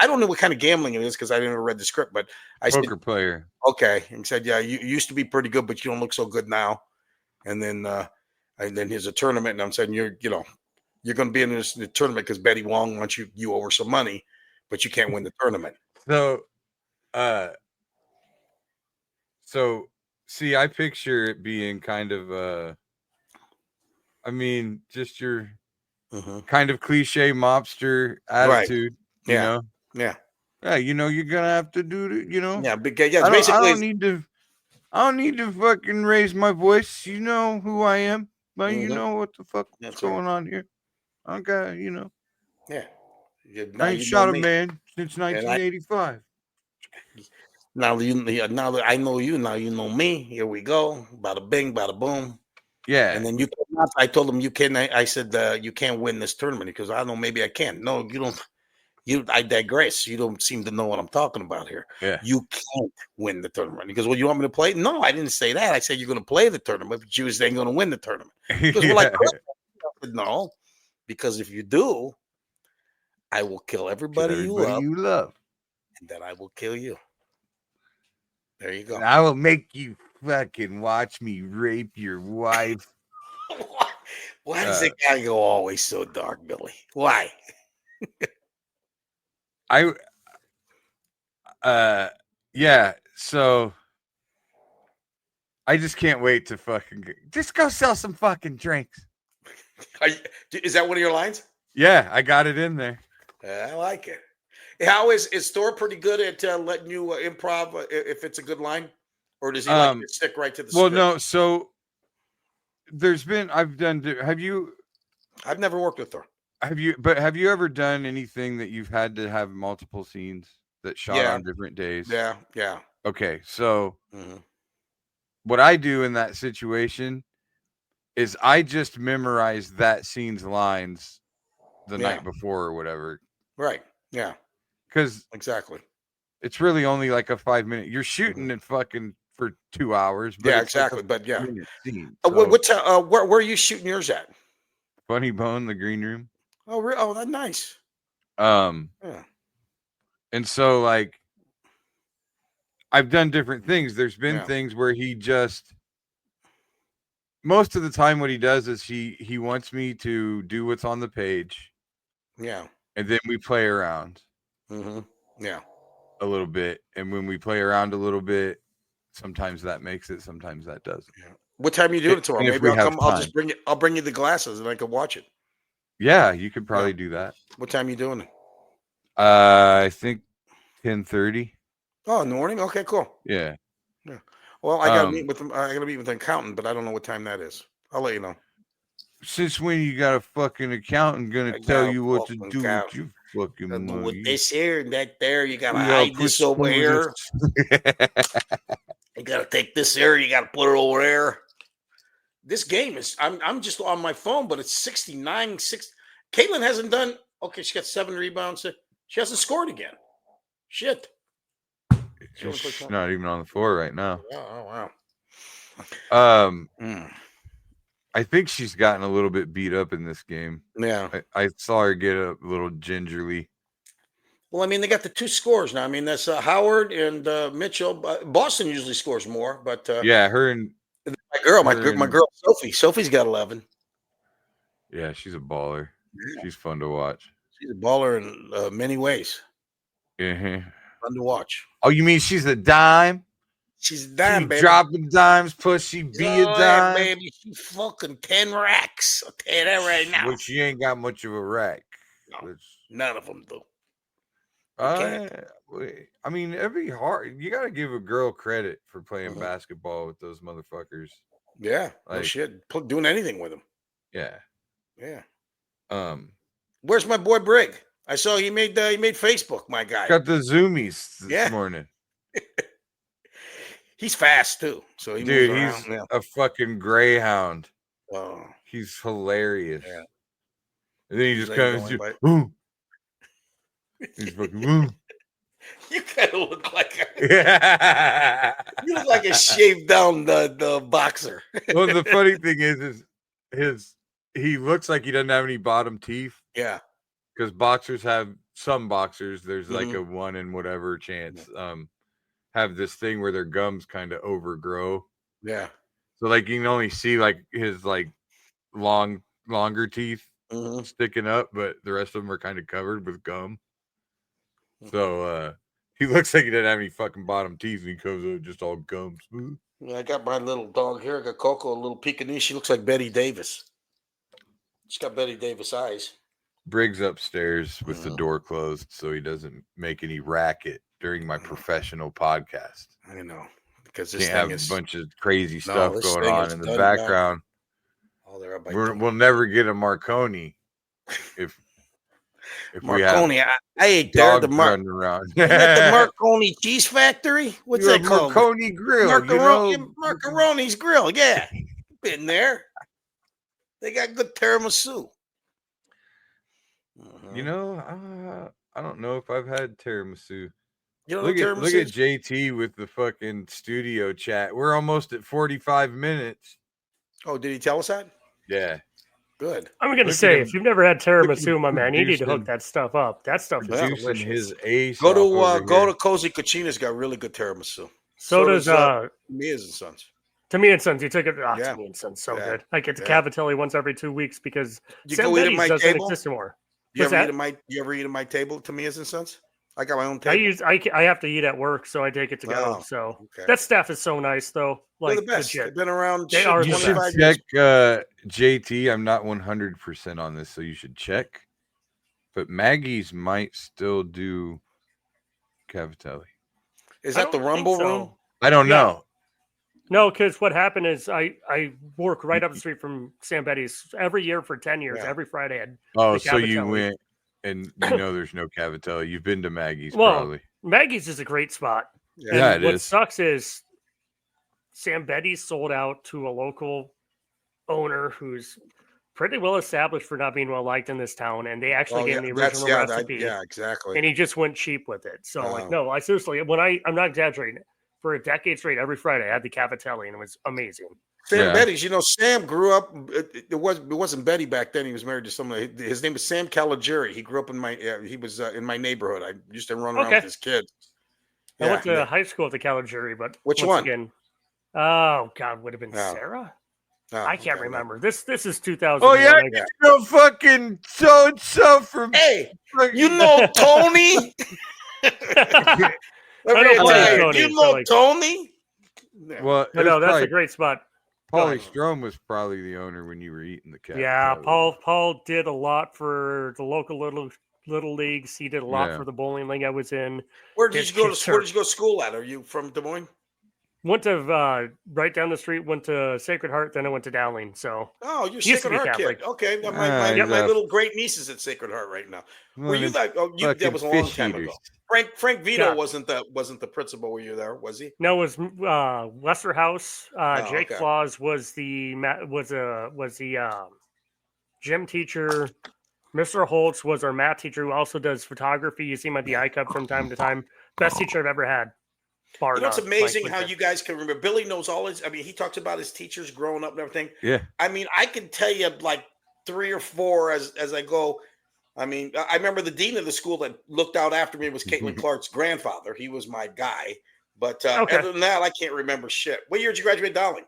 Speaker 4: don't know what kind of gambling it is because I never read the script, but
Speaker 3: Poker player.
Speaker 4: Okay. And he said, "Yeah, you used to be pretty good, but you don't look so good now." And then here's a tournament, and I'm saying, you're going to be in this tournament because Betty Wong wants you owe her some money, but you can't win the tournament.
Speaker 3: So, see, I picture it being kind of, just your kind of cliche mobster attitude,
Speaker 4: right.
Speaker 3: you know?
Speaker 4: Yeah.
Speaker 3: Yeah, you're gonna have to do it,
Speaker 4: Yeah, because basically
Speaker 3: I don't need to fucking raise my voice. You know who I am, but you know what the fuck is going on here. Okay,
Speaker 4: Yeah.
Speaker 3: I ain't shot a man since 1985.
Speaker 4: Now that I know you, now you know me. Here we go. Bada bing, bada boom.
Speaker 3: Yeah.
Speaker 4: And then I told him you can. I said you can't win this tournament because I don't know. Maybe I can. No, you don't. I digress. You don't seem to know what I'm talking about here.
Speaker 3: Yeah.
Speaker 4: You can't win the tournament. Because, well, you want me to play? No, I didn't say that. I said you're going to play the tournament, but you ain't going to win the tournament. Because no, because if you do, I will kill everybody you love, and then I will kill you. There you go.
Speaker 3: And I will make you fucking watch me rape your wife.
Speaker 4: Why does it gotta go always so dark, Billy? Why?
Speaker 3: Yeah, so I just can't wait to fucking just go sell some fucking drinks.
Speaker 4: Is that one of your lines?
Speaker 3: Yeah, I got it in there.
Speaker 4: I like it. How is Thor pretty good at letting you improv if it's a good line, or does he like to stick right to the script?
Speaker 3: No. So I've
Speaker 4: never worked with Thor.
Speaker 3: Have you ever done anything that you've had to have multiple scenes that shot on different days?
Speaker 4: Yeah.
Speaker 3: Okay, so what I do in that situation is I just memorize that scene's lines the night before or whatever.
Speaker 4: Right. Yeah.
Speaker 3: Because
Speaker 4: exactly,
Speaker 3: it's really only like a 5-minute. You're shooting it fucking for 2 hours.
Speaker 4: But exactly. Like but yeah.
Speaker 3: Scene,
Speaker 4: so. Where are you shooting yours at?
Speaker 3: Funny Bone, the green room.
Speaker 4: Oh, really? Oh, that's nice.
Speaker 3: Yeah. And so, like, I've done different things. There's been things where he just, most of the time what he does is he wants me to do what's on the page.
Speaker 4: Yeah.
Speaker 3: And then we play around.
Speaker 4: Yeah.
Speaker 3: A little bit. And when we play around a little bit, sometimes that makes it, sometimes that doesn't.
Speaker 4: Yeah. What time are you doing it tomorrow? Maybe I'll come. I'll just bring it. I'll bring you the glasses and I can watch it.
Speaker 3: Yeah, you could probably do that.
Speaker 4: What time are you doing it?
Speaker 3: I think 10:30.
Speaker 4: Oh, in the morning. Okay, cool.
Speaker 3: Yeah.
Speaker 4: Well, I gotta meet with them. I gotta meet with an accountant, but I don't know what time that is. I'll let you know.
Speaker 3: Since when you got a fucking accountant gonna tell you what to do with your fucking money?
Speaker 4: With this here and that there, you gotta hide this over here. You gotta take this here. You gotta put it over there. This game is. I'm just on my phone, but it's 69. Caitlin hasn't done. Okay, she got 7 rebounds. She hasn't scored again. Shit.
Speaker 3: She's not even on the floor right now.
Speaker 4: Oh
Speaker 3: wow. I think she's gotten a little bit beat up in this game.
Speaker 4: Yeah.
Speaker 3: I saw her get a little gingerly.
Speaker 4: Well, I mean, they got the 2 scores now. I mean, that's Howard and Mitchell. Boston usually scores more, but
Speaker 3: yeah, her and
Speaker 4: my girl Sophie. Sophie's got 11.
Speaker 3: Yeah, she's a baller. Yeah. She's fun to watch.
Speaker 4: She's a baller in many ways.
Speaker 3: Mm-hmm.
Speaker 4: Fun to watch.
Speaker 3: Oh, you mean she's a dime?
Speaker 4: She's a dime, baby.
Speaker 3: Dropping dimes, plus she be a dime.
Speaker 4: Baby, she fucking 10 racks. I'll tell you that right now.
Speaker 3: Well, she ain't got much of a rack.
Speaker 4: No, none of them do.
Speaker 3: I mean, you got to give a girl credit for playing basketball with those motherfuckers.
Speaker 4: Yeah, like, no shit, doing anything with them.
Speaker 3: Yeah.
Speaker 4: Where's my boy Brig? I saw he made Facebook. My guy
Speaker 3: got the zoomies this morning.
Speaker 4: He's fast too. So he's
Speaker 3: a fucking greyhound.
Speaker 4: Oh,
Speaker 3: he's hilarious. Yeah. And then he just comes. He's fucking.
Speaker 4: You kind of look like you look like a shaved down the boxer.
Speaker 3: Well, the funny thing is he looks like he doesn't have any bottom teeth.
Speaker 4: Yeah,
Speaker 3: because some boxers there's like a 1 in whatever chance have this thing where their gums kind of overgrow.
Speaker 4: Yeah,
Speaker 3: so like you can only see like his like longer teeth sticking up, but the rest of them are kind of covered with gum. So he looks like he didn't have any fucking bottom teeth, and he comes out just all gum smooth.
Speaker 4: Yeah, I got my little dog here. I got Coco, a little Pekingese. She looks like Betty Davis. She's got Betty Davis eyes.
Speaker 3: Briggs upstairs with the door closed, so he doesn't make any racket during my professional podcast.
Speaker 4: I know, because this
Speaker 3: can't have a bunch of crazy stuff going on in the background. We'll never get a Marconi if
Speaker 4: Marconi. I ate there. The
Speaker 3: around.
Speaker 4: Isn't that the Marconi Cheese Factory? What's that called?
Speaker 3: Marconi Grill.
Speaker 4: Marconi's Grill. Yeah, been there. They got good tiramisu.
Speaker 3: You know, I don't know if I've had tiramisu.
Speaker 4: Look
Speaker 3: at JT with the fucking studio chat. We're almost at 45 minutes.
Speaker 4: Oh, did he tell us that?
Speaker 3: Yeah.
Speaker 4: Good.
Speaker 5: I'm going to say, if you've never had tiramisu, my man, you need to hook that stuff up. That stuff is delicious.
Speaker 3: His ace.
Speaker 4: Go to Cozy Cucina's got really good tiramisu.
Speaker 5: So does
Speaker 4: Tamia's and Sons.
Speaker 5: Tamia and Sons. You took it. Tamia and Sons, so good. I get the Cavatelli once every 2 weeks because
Speaker 4: Sam Betty's doesn't
Speaker 5: exist anymore.
Speaker 4: You ever eat at my table, Tamia's and Sons? I got my own table.
Speaker 5: I have to eat at work, so I take it to go. So that staff is so nice, though. Like
Speaker 4: they're the best. They've been around.
Speaker 5: They are.
Speaker 3: You should check JT. I'm not 100% on this, so you should check. But Maggie's might still do Cavatelli.
Speaker 4: Is that the Rumble Room?
Speaker 3: I don't know.
Speaker 5: No, because what happened is I work right up the street from Sam Betty's every year for 10 years. Every Friday.
Speaker 3: So you went. And there's no Cavatelli. You've been to Maggie's, probably.
Speaker 5: Maggie's is a great spot.
Speaker 3: Yeah,
Speaker 5: what sucks is Sam Betty's sold out to a local owner who's pretty well established for not being well liked in this town, and they actually gave him the original recipe.
Speaker 4: Exactly.
Speaker 5: And he just went cheap with it. So, no, I seriously, I'm not exaggerating. For a decade straight, every Friday, I had the Cavatelli, and it was amazing.
Speaker 4: Sam Betty's, Sam grew up. It wasn't Betty back then. He was married to someone. His name was Sam Caligiuri. He grew up in my. He was in my neighborhood. I used to run around with his kids.
Speaker 5: I went to high school at the Caligiuri, but
Speaker 4: which one?
Speaker 5: Again, oh God, would have been Sarah.
Speaker 4: Oh,
Speaker 5: I can't remember. This is 2000.
Speaker 3: Oh yeah, fucking so and so from.
Speaker 4: Hey, Tony. Tony.
Speaker 3: Well,
Speaker 5: no, that's a great spot.
Speaker 3: Paulie Strom was probably the owner when you were eating the cat.
Speaker 5: Yeah, Paul did a lot for the local little leagues. He did a lot for the bowling league I was in.
Speaker 4: Where did you go to school at? Are you from Des Moines?
Speaker 5: Went to right down the street. Went to Sacred Heart. Then I went to Dowling. So
Speaker 4: you're Sacred Heart kid. Okay, my little great niece is at Sacred Heart right now. Were you that? That was a long time ago. Frank Vito wasn't the principal. Were you there? Was he?
Speaker 5: No, it was Lester House. Jake Claus was the gym teacher. Mr. Holtz was our math teacher who also does photography. You see him at the iCup from time to time. Best teacher I've ever had.
Speaker 4: It's amazing how you guys can remember. Billy knows all his. I mean, he talks about his teachers growing up and everything.
Speaker 3: Yeah.
Speaker 4: I mean, I can tell you like 3 or 4 as I go. I mean, I remember the dean of the school that looked out after me was Caitlin Clark's grandfather. He was my guy. But other than that, I can't remember shit. What year did you graduate, Dowling?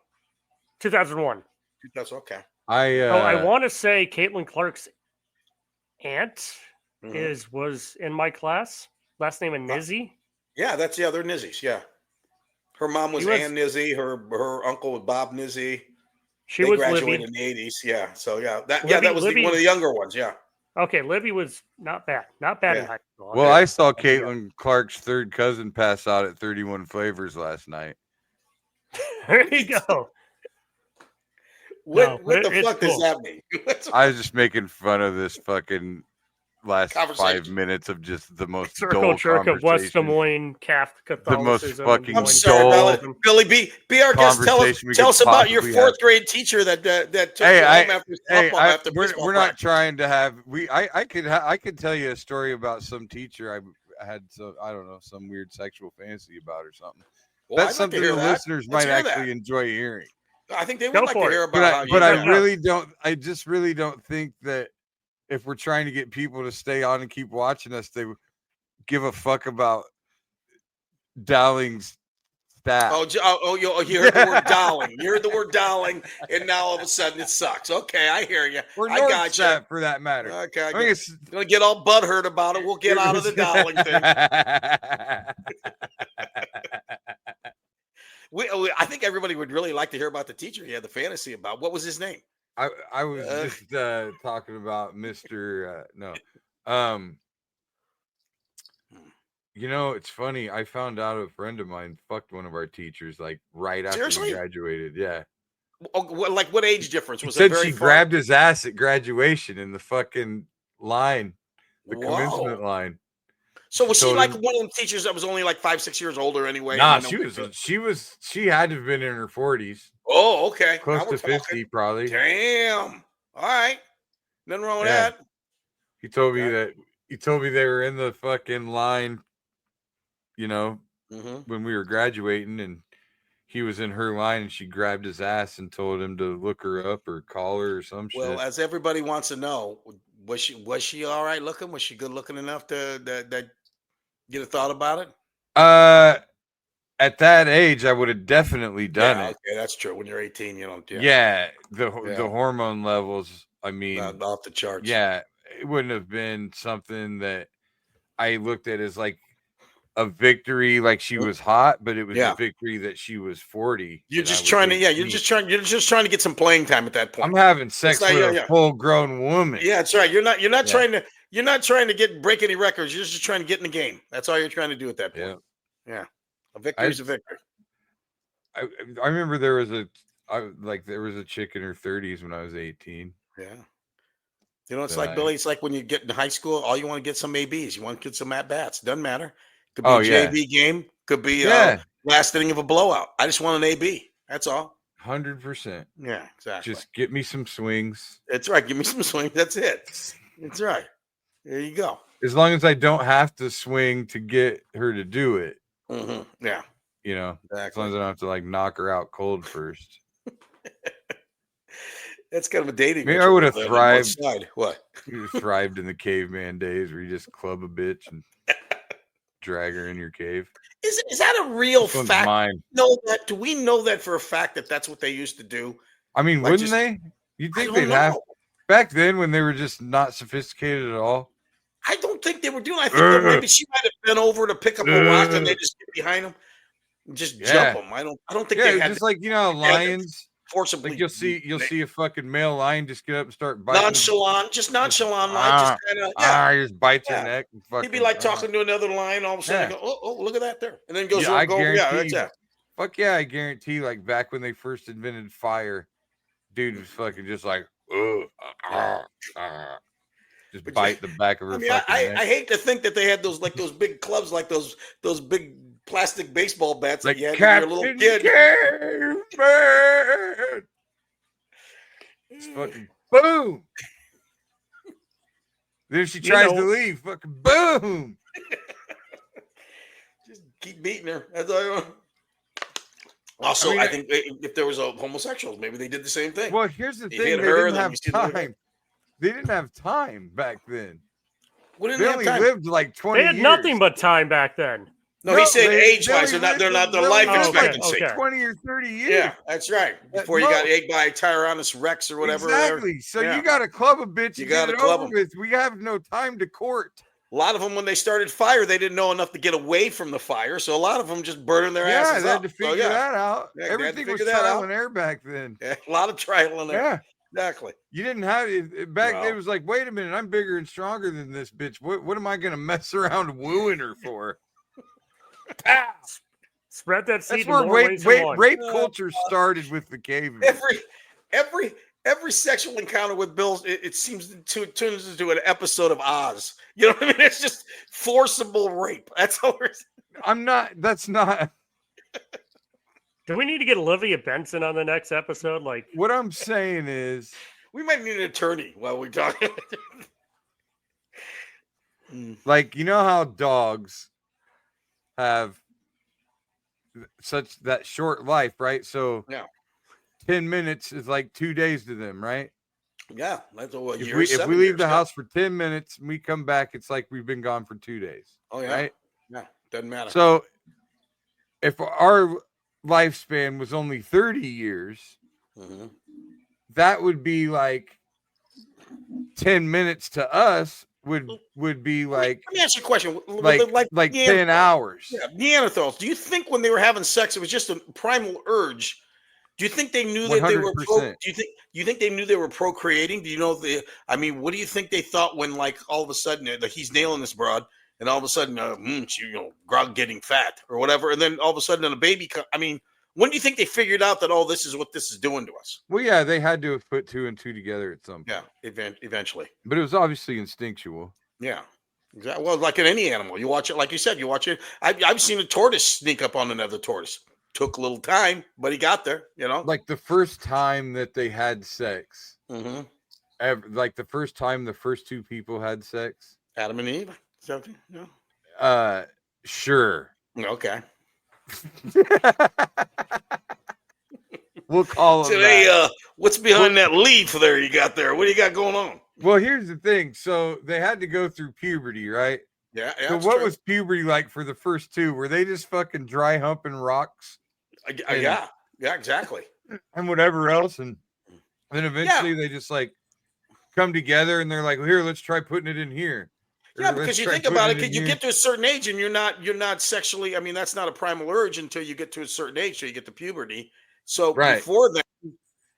Speaker 5: 2001.
Speaker 4: 2000. Okay.
Speaker 5: I want to say Caitlin Clark's aunt was in my class. Last name of Nizzy.
Speaker 4: Yeah, they're Nizzies. Yeah, her mom was Ann Nizzy. Her uncle was Bob Nizzy.
Speaker 5: They
Speaker 4: graduated
Speaker 5: Libby.
Speaker 4: In the 80s. Yeah, so that was
Speaker 5: Libby,
Speaker 4: one of the younger ones. Yeah.
Speaker 5: Okay, Libby was not bad in high school.
Speaker 3: Well, I saw Caitlin Clark's third cousin pass out at 31 Flavors last night.
Speaker 5: There you go.
Speaker 4: What the fuck does that mean?
Speaker 3: I was just making fun of this fucking last 5 minutes of just the most
Speaker 5: circle jerk of West Des Moines Catholicism.
Speaker 3: The most fucking
Speaker 4: I'm sorry, Billy. Be our guest. Tell us about your 4th grade teacher that took you home after
Speaker 3: we're not trying to have I could tell you a story about some teacher I had some weird sexual fantasy about or something.
Speaker 4: Well,
Speaker 3: that's something the listeners might actually enjoy hearing.
Speaker 4: I think they would like to hear about
Speaker 3: but I really don't. I just really don't think that if we're trying to get people to stay on and keep watching us, they give a fuck about Dowling's staff.
Speaker 4: You heard the word Dowling. You heard the word Dowling, and now all of a sudden it sucks. Okay, I hear you.
Speaker 3: I got you. For that matter.
Speaker 4: Okay, I'm gonna get all butthurt about it. We'll get out of the Dowling thing. I think everybody would really like to hear about the teacher he had the fantasy about. What was his name?
Speaker 3: I was just talking about Mr. It's funny. I found out a friend of mine fucked one of our teachers like right after he graduated. Yeah.
Speaker 4: Like what age difference was
Speaker 3: it? Said she grabbed his ass at graduation in the fucking line. The commencement line.
Speaker 4: So was she like one of them teachers that was only like 5-6 years older anyway?
Speaker 3: Nah, she had to have been in her 40s.
Speaker 4: Oh, okay.
Speaker 3: Close to 50, probably.
Speaker 4: Damn. All right. Nothing wrong with that.
Speaker 3: He told me they were in the fucking line, when we were graduating, and he was in her line, and she grabbed his ass and told him to look her up or call her or some shit.
Speaker 4: Well, as everybody wants to know, was she all right looking? Was she good looking enough to get a thought about it?
Speaker 3: At that age, I would have definitely done it.
Speaker 4: Okay, that's true. When you're 18, you don't.
Speaker 3: The hormone levels. I mean,
Speaker 4: off the charts.
Speaker 3: Yeah, it wouldn't have been something that I looked at as like a victory, like she was hot, but it was a victory that she was 40.
Speaker 4: You're just trying to, you're just trying to get some playing time at that point.
Speaker 3: I'm having sex with a full-grown woman.
Speaker 4: Yeah, that's right. You're not trying to break any records. You're just trying to get in the game. That's all you're trying to do at that point. Yeah. A victory is a victory.
Speaker 3: I remember there was a chick in her 30s when I was 18.
Speaker 4: Yeah. You know, it's like, Billy, it's like when you get in high school, all you want to get some ABs. You want to get some at-bats. Doesn't matter. Could be a JV game. Could be last inning of a blowout. I just want an AB. That's all.
Speaker 3: 100%.
Speaker 4: Yeah, exactly.
Speaker 3: Just get me some swings.
Speaker 4: That's right. Give me some swings. That's it. That's right. There you go.
Speaker 3: As long as I don't have to swing to get her to do it.
Speaker 4: Mm-hmm. Yeah.
Speaker 3: Exactly. As long as I don't have to like knock her out cold first.
Speaker 4: That's kind of a dating.
Speaker 3: Maybe I would have thrived.
Speaker 4: What?
Speaker 3: You thrived in the caveman days where you just club a bitch and drag her in your cave.
Speaker 4: Is that a real fact? Mine. Do we know that for a fact that that's what they used to do?
Speaker 3: I mean, wouldn't they? You'd think they'd have back then when they were just not sophisticated at all.
Speaker 4: I don't think they were doing. I think that maybe she might have been over to pick up a rock and they just get behind him, and just jump them. I don't think they had
Speaker 3: just like lions.
Speaker 4: Forcibly,
Speaker 3: like you'll see a fucking male lion just get up and start biting.
Speaker 4: Nonchalant, just line, just kind of
Speaker 3: just bites her neck. And fucking,
Speaker 4: he'd be like talking to another lion. All of a sudden, go, oh, look at that there, and then goes,
Speaker 3: that's that. Fuck yeah, I guarantee. Like back when they first invented fire, dude was fucking just like, just bite the back of her.
Speaker 4: I hate to think that they had those big clubs, like those big plastic baseball bats
Speaker 3: like
Speaker 4: that you had when you were a little
Speaker 3: kid. It's fucking boom. Then she tries to leave. Fucking boom.
Speaker 4: Just keep beating her. That's all. Also, I think if there was a homosexual, maybe they did the same thing.
Speaker 3: Well, here's the thing: they didn't have time. They didn't have time back then.
Speaker 4: They only
Speaker 3: lived like 20 years.
Speaker 5: They had nothing but time back then.
Speaker 4: No, he's saying age-wise, they're not their life expectancy.
Speaker 3: Okay. 20 or 30 years.
Speaker 4: Yeah, that's right. Before you got egged by Tyrannus Rex or whatever.
Speaker 3: Exactly. So you got to club a bitch. You got to club them. We have no time to court.
Speaker 4: A lot of them, when they started fire, they didn't know enough to get away from the fire. So a lot of them just burning their asses up.
Speaker 3: Yeah, they had to figure that out. Everything was trial and error back then.
Speaker 4: Yeah, a lot of trial and error.
Speaker 3: Yeah.
Speaker 4: Exactly.
Speaker 3: You didn't have it back then. It was like, wait a minute, I'm bigger and stronger than this bitch. What am I going to mess around wooing her for?
Speaker 5: Spread that seed.
Speaker 3: That's where rape culture started with the caveman.
Speaker 4: Every sexual encounter with Bill, it seems to turns into an episode of Oz. You know what I mean? It's just forcible rape. That's all.
Speaker 3: That's not.
Speaker 5: Do we need to get Olivia Benson on the next episode? Like,
Speaker 3: what I'm saying is,
Speaker 4: we might need an attorney while we're talking.
Speaker 3: Like, you know how dogs have such that short life, right? So 10 minutes is like 2 days to them, right?
Speaker 4: Yeah, that's what
Speaker 3: if we leave the house for 10 minutes and we come back, it's like we've been gone for 2 days.
Speaker 4: Oh yeah,
Speaker 3: right?
Speaker 4: Yeah, doesn't matter.
Speaker 3: So if our lifespan was only 30 years, that would be like 10 minutes to us. Would be like.
Speaker 4: Let me ask you a question.
Speaker 3: Like 10 hours.
Speaker 4: Yeah, Neanderthals. Do you think when they were having sex, it was just a primal urge? Do you think they knew that they were? Do you think they knew they were procreating? Do you know what do you think they thought when, like, all of a sudden he's nailing this broad, and all of a sudden, Grog getting fat or whatever, and then all of a sudden a baby. When do you think they figured out that this is what this is doing to us?
Speaker 3: Well, yeah, they had to have put 2 and 2 together at some point.
Speaker 4: Yeah, eventually.
Speaker 3: But it was obviously instinctual.
Speaker 4: Yeah. Well, like in any animal, you watch it, like you said, you watch it. I've seen a tortoise sneak up on another tortoise. Took a little time, but he got there,
Speaker 3: Like the first time that they had sex.
Speaker 4: Mm-hmm.
Speaker 3: Like the first time the first two people had sex.
Speaker 4: Adam and Eve? Something? No.
Speaker 3: Sure.
Speaker 4: Okay.
Speaker 3: We'll call them
Speaker 4: that. What's behind that leaf there you got there? What do you got going on?
Speaker 3: Well, here's the thing. So they had to go through puberty, right?
Speaker 4: Yeah.
Speaker 3: So what was puberty like for the first two? Were they just fucking dry humping rocks?
Speaker 4: Yeah, exactly.
Speaker 3: And whatever else. And then eventually they just like come together and they're like, well, here, let's try putting it in here.
Speaker 4: Yeah, because you think about it, you get to a certain age and you're not sexually, I mean, that's not a primal urge until you get to a certain age, so you get to puberty. So before that,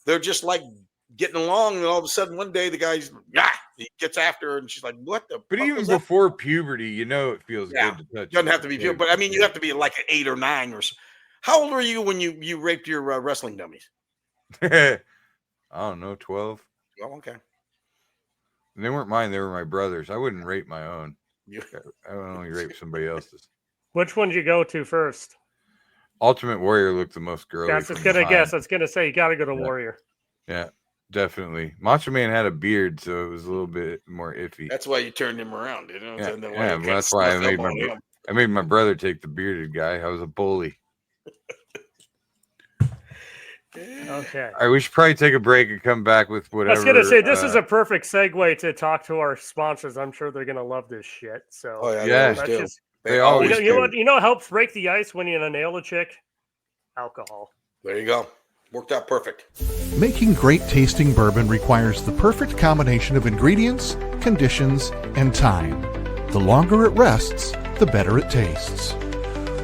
Speaker 4: they're just like getting along, and all of a sudden one day the guy's he gets after her and she's like, what the
Speaker 3: But even before puberty, it feels good to touch.
Speaker 4: Doesn't have to be pure, but I mean you have to be like an 8 or 9 or so. How old were you when you raped your wrestling dummies?
Speaker 3: I don't know, 12.
Speaker 4: Oh, okay.
Speaker 3: And they weren't mine, they were my brothers. I wouldn't rape my own. I would only rape somebody else's.
Speaker 5: Which one did you go to first?
Speaker 3: Ultimate Warrior looked the most girly.
Speaker 5: That's what I was gonna guess. I was gonna say you gotta go to Warrior.
Speaker 3: Yeah, definitely. Macho Man had a beard, so it was a little bit more iffy.
Speaker 4: That's why you turned him around,
Speaker 3: Yeah, that's why I made my brother take the bearded guy. I was a bully.
Speaker 5: Okay.
Speaker 3: All right, we should probably take a break and come back with whatever.
Speaker 5: I was going to say, this is a perfect segue to talk to our sponsors. I'm sure they're going to love this shit. So,
Speaker 3: they always do.
Speaker 5: You know what helps break the ice when you nail a chick? Alcohol.
Speaker 4: There you go. Worked out perfect.
Speaker 7: Making great tasting bourbon requires the perfect combination of ingredients, conditions, and time. The longer it rests, the better it tastes.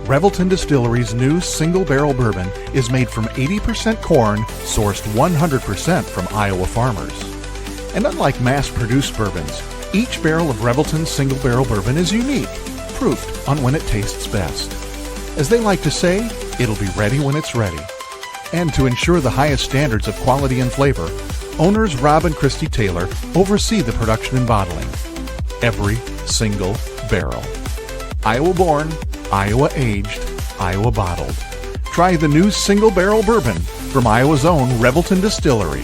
Speaker 7: Revelton Distillery's new single barrel bourbon is made from 80% corn, sourced 100% from Iowa farmers. And unlike mass-produced bourbons, each barrel of Revelton's single barrel bourbon is unique, proofed on when it tastes best. As they like to say, it'll be ready when it's ready. And to ensure the highest standards of quality and flavor, owners Rob and Christy Taylor oversee the production and bottling. Every single barrel. Iowa-born, Iowa-aged, Iowa-bottled. Try the new single barrel bourbon from Iowa's own Revelton Distillery.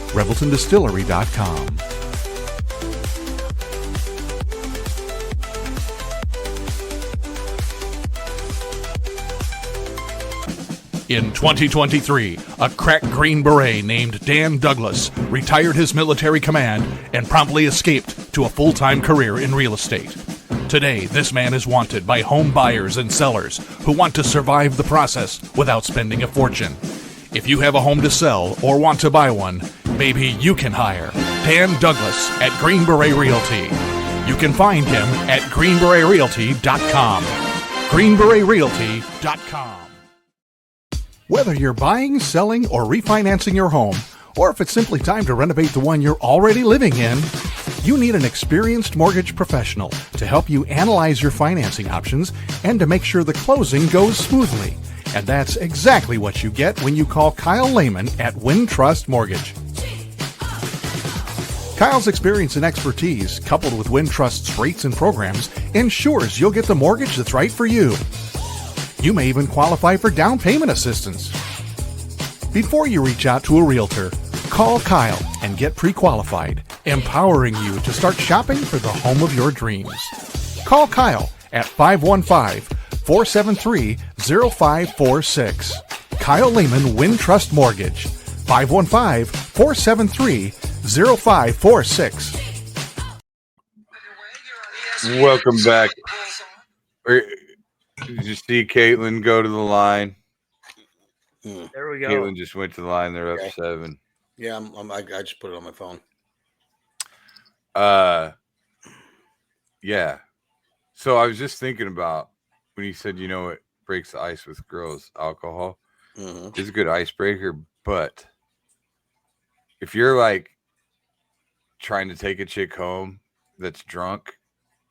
Speaker 7: ReveltonDistillery.com.
Speaker 8: In 2023, a crack Green Beret named Dan Douglas retired his military command and promptly escaped to a full-time career in real estate. Today, this man is wanted by home buyers and sellers who want to survive the process without spending a fortune. If you have a home to sell or want to buy one, maybe you can hire Dan Douglas at Green Beret Realty. You can find him at greenberetrealty.com. greenberetrealty.com.
Speaker 7: Whether you're buying, selling, or refinancing your home, or if it's simply time to renovate the one you're already living in, you need an experienced mortgage professional to help you analyze your financing options and to make sure the closing goes smoothly. And that's exactly what you get when you call Kyle Lehman at Wintrust Mortgage. Kyle's experience and expertise, coupled with Wintrust's rates and programs, ensures you'll get the mortgage that's right for you. You may even qualify for down payment assistance. Before you reach out to a realtor, call Kyle and get pre-qualified, empowering you to start shopping for the home of your dreams. Call Kyle at 515-473-0546. Kyle Lehman Wintrust Mortgage, 515-473-0546.
Speaker 3: Welcome back. Did you see Caitlin go to the line?
Speaker 5: There we go.
Speaker 3: Caitlin just went to the line. They're up 7.
Speaker 4: Yeah, I just put it on my phone.
Speaker 3: Yeah. So I was just thinking about when you said, it breaks the ice with girls, alcohol.
Speaker 4: Mm-hmm.
Speaker 3: It's a good icebreaker, but if you're like trying to take a chick home that's drunk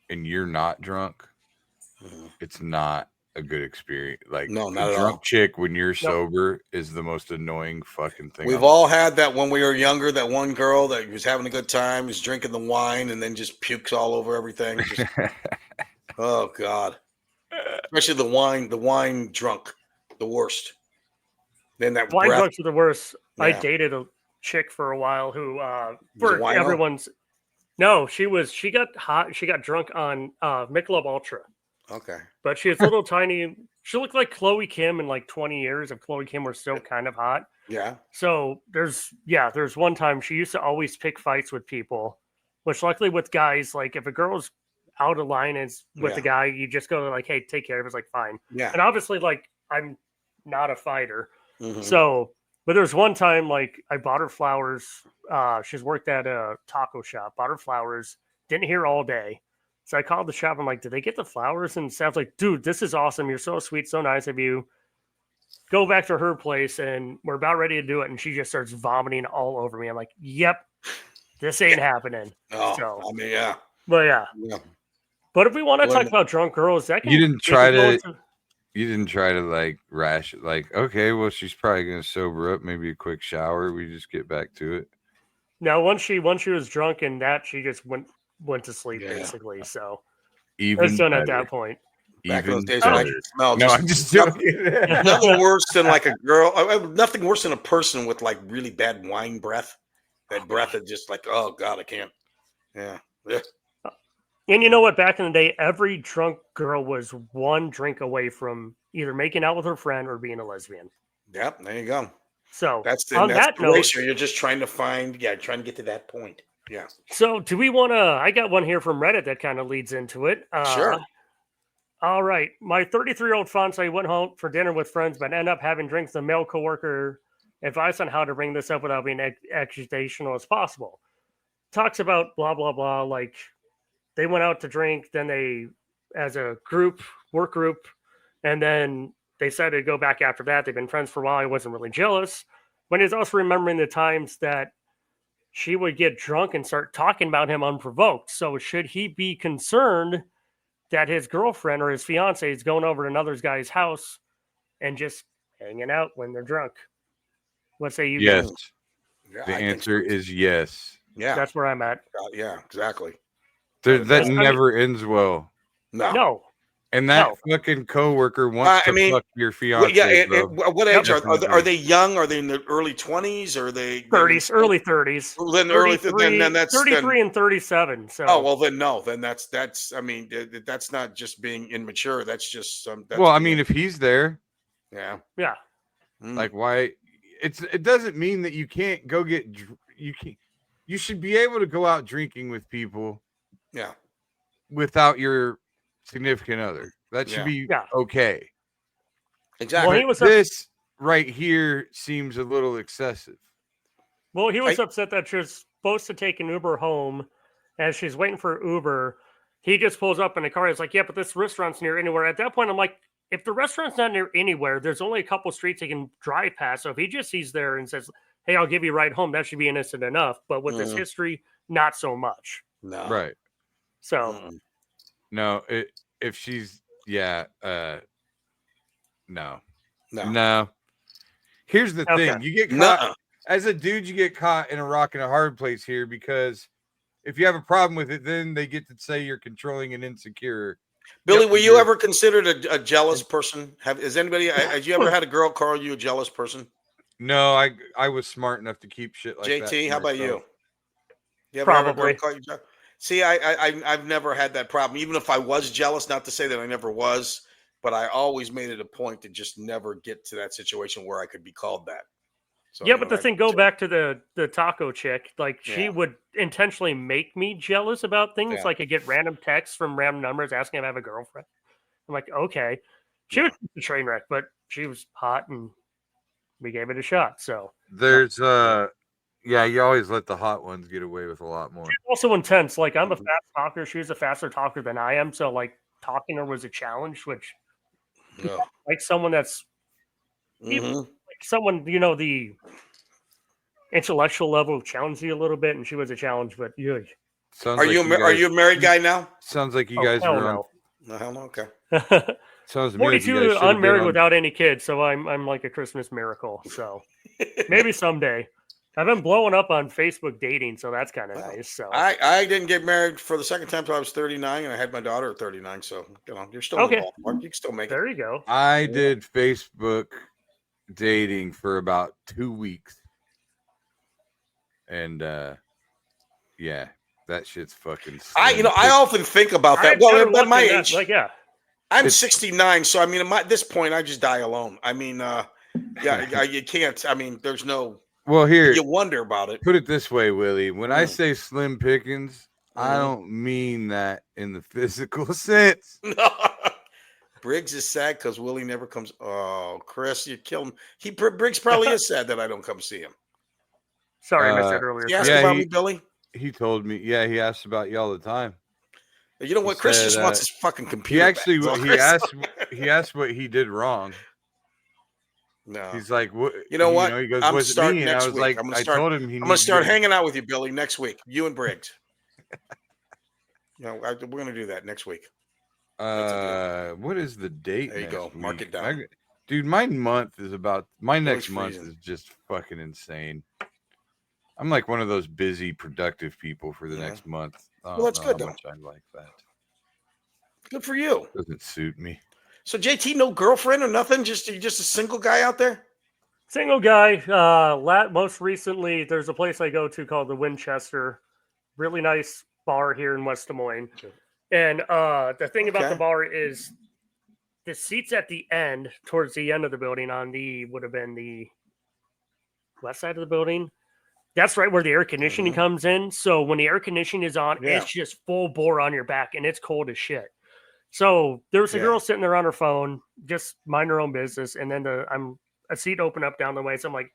Speaker 3: and you're not drunk, it's not a good experience. Like,
Speaker 4: no, not
Speaker 3: a
Speaker 4: at
Speaker 3: drunk
Speaker 4: all.
Speaker 3: chick when you're sober is the most annoying fucking thing.
Speaker 4: We've all had that when we were younger. That one girl that was having a good time, was drinking the wine, and then just pukes all over everything. Oh God! Especially the wine drunk, the worst. Then that
Speaker 5: wine
Speaker 4: breath.
Speaker 5: drunks are the worst. Yeah. I dated a chick for a while who, for everyone's. No, she got hot. She got drunk on Michelob Ultra.
Speaker 4: Okay.
Speaker 5: But she was a little tiny. She looked like Chloe Kim in like 20 years if Chloe Kim were still kind of hot.
Speaker 4: Yeah.
Speaker 5: So there's one time she used to always pick fights with people, which luckily with guys, like if a girl's out of line is with the guy, you just go like, hey, take care of it. It's like, fine.
Speaker 4: Yeah.
Speaker 5: And obviously, like, I'm not a fighter. Mm-hmm. So, but there's one time, like, I bought her flowers. She's worked at a taco shop, bought her flowers, didn't hear all day. So I called the shop. I'm like, did they get the flowers? And Sam's like, dude, this is awesome. You're so sweet, so nice of you. Go back to her place, and we're about ready to do it. And she just starts vomiting all over me. I'm like, yep, this ain't happening.
Speaker 4: Oh, so, I mean, yeah.
Speaker 5: But yeah. But if we want to talk about drunk girls, that can
Speaker 3: you didn't try to like rash it. Like, okay, well, she's probably going to sober up. Maybe a quick shower. We just get back to it.
Speaker 5: No, once she was drunk and that, she just went to sleep basically. So
Speaker 3: even
Speaker 5: done at that point.
Speaker 4: Back in those days,
Speaker 3: I'm just joking.
Speaker 4: Nothing worse than like a girl. Nothing worse than a person with like really bad wine breath. That breath is just like, oh God, I can't. Yeah.
Speaker 5: And you know what? Back in the day, every drunk girl was one drink away from either making out with her friend or being a lesbian.
Speaker 4: Yep, there you go.
Speaker 5: So
Speaker 4: that's that note, you're just trying to trying to get to that point. Yeah.
Speaker 5: So do we want to? I got one here from Reddit that kind of leads into it.
Speaker 4: Sure.
Speaker 5: All right. My 33-year-old fiance went home for dinner with friends, but ended up having drinks. The male coworker advice on how to bring this up without being accusational as possible. Talks about blah, blah, blah. Like they went out to drink, then they, as a work group, and then they decided to go back after that. They've been friends for a while. He wasn't really jealous. But he's also remembering the times that she would get drunk and start talking about him unprovoked. So should he be concerned that his girlfriend or his fiance is going over to another guy's house and just hanging out when they're drunk? What say you?
Speaker 3: Yes. The answer is yes.
Speaker 4: Yeah.
Speaker 5: That's where I'm at.
Speaker 4: Yeah, exactly.
Speaker 3: That never ends well.
Speaker 5: No.
Speaker 3: And that fucking coworker wants to fuck your fiance.
Speaker 4: What age are they young? Are they in the early 20s? Or are they
Speaker 5: 30s, early 30s?
Speaker 4: Well, then that's
Speaker 5: 33 and 37. So
Speaker 4: then that's I mean that's not just being immature. That's just
Speaker 3: I mean, if he's there,
Speaker 5: yeah.
Speaker 3: Like why? It doesn't mean that you can't go get you should be able to go out drinking with people.
Speaker 4: Yeah.
Speaker 3: Without your significant other. That should be okay.
Speaker 4: Exactly.
Speaker 5: Well,
Speaker 3: this right here seems a little excessive.
Speaker 5: Well, he was upset that she was supposed to take an Uber home. As she's waiting for Uber, he just pulls up in a car. He's like, yeah, but this restaurant's near anywhere. At that point, I'm like, if the restaurant's not near anywhere, there's only a couple streets he can drive past. So if he just sees there and says, hey, I'll give you a ride home, that should be innocent enough. But with this history, not so much.
Speaker 4: No.
Speaker 3: Right.
Speaker 5: So.
Speaker 3: No, if she's no. Here's the thing: you get caught as a dude. You get caught in a rock and a hard place here because if you have a problem with it, then they get to say you're controlling and insecure.
Speaker 4: Billy, were you ever considered a jealous person? Have you ever had a girl call you a jealous person?
Speaker 3: No, I was smart enough to keep shit like that.
Speaker 4: JT, how about you? You ever
Speaker 5: Probably.
Speaker 4: have a girl call you jealous? See, I've never had that problem. Even if I was jealous, not to say that I never was, but I always made it a point to just never get to that situation where I could be called that. So,
Speaker 5: but the thing, go back to the taco chick. Like she would intentionally make me jealous about things. Like I get random texts from random numbers asking if I have a girlfriend. I'm like, okay. She was a train wreck, but she was hot and we gave it a shot. So
Speaker 3: there's you always let the hot ones get away with a lot more.
Speaker 5: She's also intense. Like I'm a fast talker. She was a faster talker than I am. So like talking to her was a challenge, which like someone that's like someone, the intellectual level challenged you a little bit, and she was a challenge, but
Speaker 4: are you a married guy now?
Speaker 3: Sounds like you guys were on.
Speaker 4: No, hell no. Okay.
Speaker 3: So
Speaker 5: 42, unmarried without any kids, so I'm like a Christmas miracle. So maybe someday. I've been blowing up on Facebook dating, so that's kind of nice. So
Speaker 4: I didn't get married for the second time until I was 39, and I had my daughter at 39. So you're still in the ballpark. You can still make it.
Speaker 5: There you go.
Speaker 3: I did Facebook dating for about 2 weeks, and yeah, that shit's fucking.
Speaker 4: I often think about that. Well, at my age, I'm 69, so I mean, at this point, I just die alone. I mean, you can't. I mean, there's no.
Speaker 3: Well, here
Speaker 4: you wonder about it.
Speaker 3: Put it this way, Willie. When I say slim pickings, I don't mean that in the physical sense.
Speaker 4: Briggs is sad because Willie never comes. Oh, Chris, you killed him. Briggs probably is sad that I don't come see him.
Speaker 5: Sorry, I missed that earlier.
Speaker 4: He asked about me, Billy.
Speaker 3: He told me. Yeah, he asks about you all the time.
Speaker 4: You know what? Chris just wants his fucking computer.
Speaker 3: He asked what he did wrong.
Speaker 4: No,
Speaker 3: he's like, what?
Speaker 4: You know what?
Speaker 3: He goes,
Speaker 4: I'm
Speaker 3: was
Speaker 4: starting
Speaker 3: it me?
Speaker 4: next
Speaker 3: And I was
Speaker 4: week.
Speaker 3: like,
Speaker 4: I'm gonna start hanging out with you, Billy, next week. You and Briggs. We're gonna do that next week.
Speaker 3: What is the date?
Speaker 4: There you go. Mark it down,
Speaker 3: dude. My next month is just fucking insane. I'm like one of those busy, productive people for the next month.
Speaker 4: Well, that's good.
Speaker 3: How much I like that.
Speaker 4: Good for you.
Speaker 3: Doesn't suit me.
Speaker 4: So JT, no girlfriend or nothing? Just a single guy out there?
Speaker 5: Single guy. Most recently, there's a place I go to called the Winchester. Really nice bar here in West Des Moines. And the thing about the bar is the seats at the end, towards the end of the building, would have been the west side of the building. That's right where the air conditioning comes in. So when the air conditioning is on, it's just full bore on your back, and it's cold as shit. So there was a girl sitting there on her phone, just mind her own business. And then I'm a seat open up down the way. So I'm like,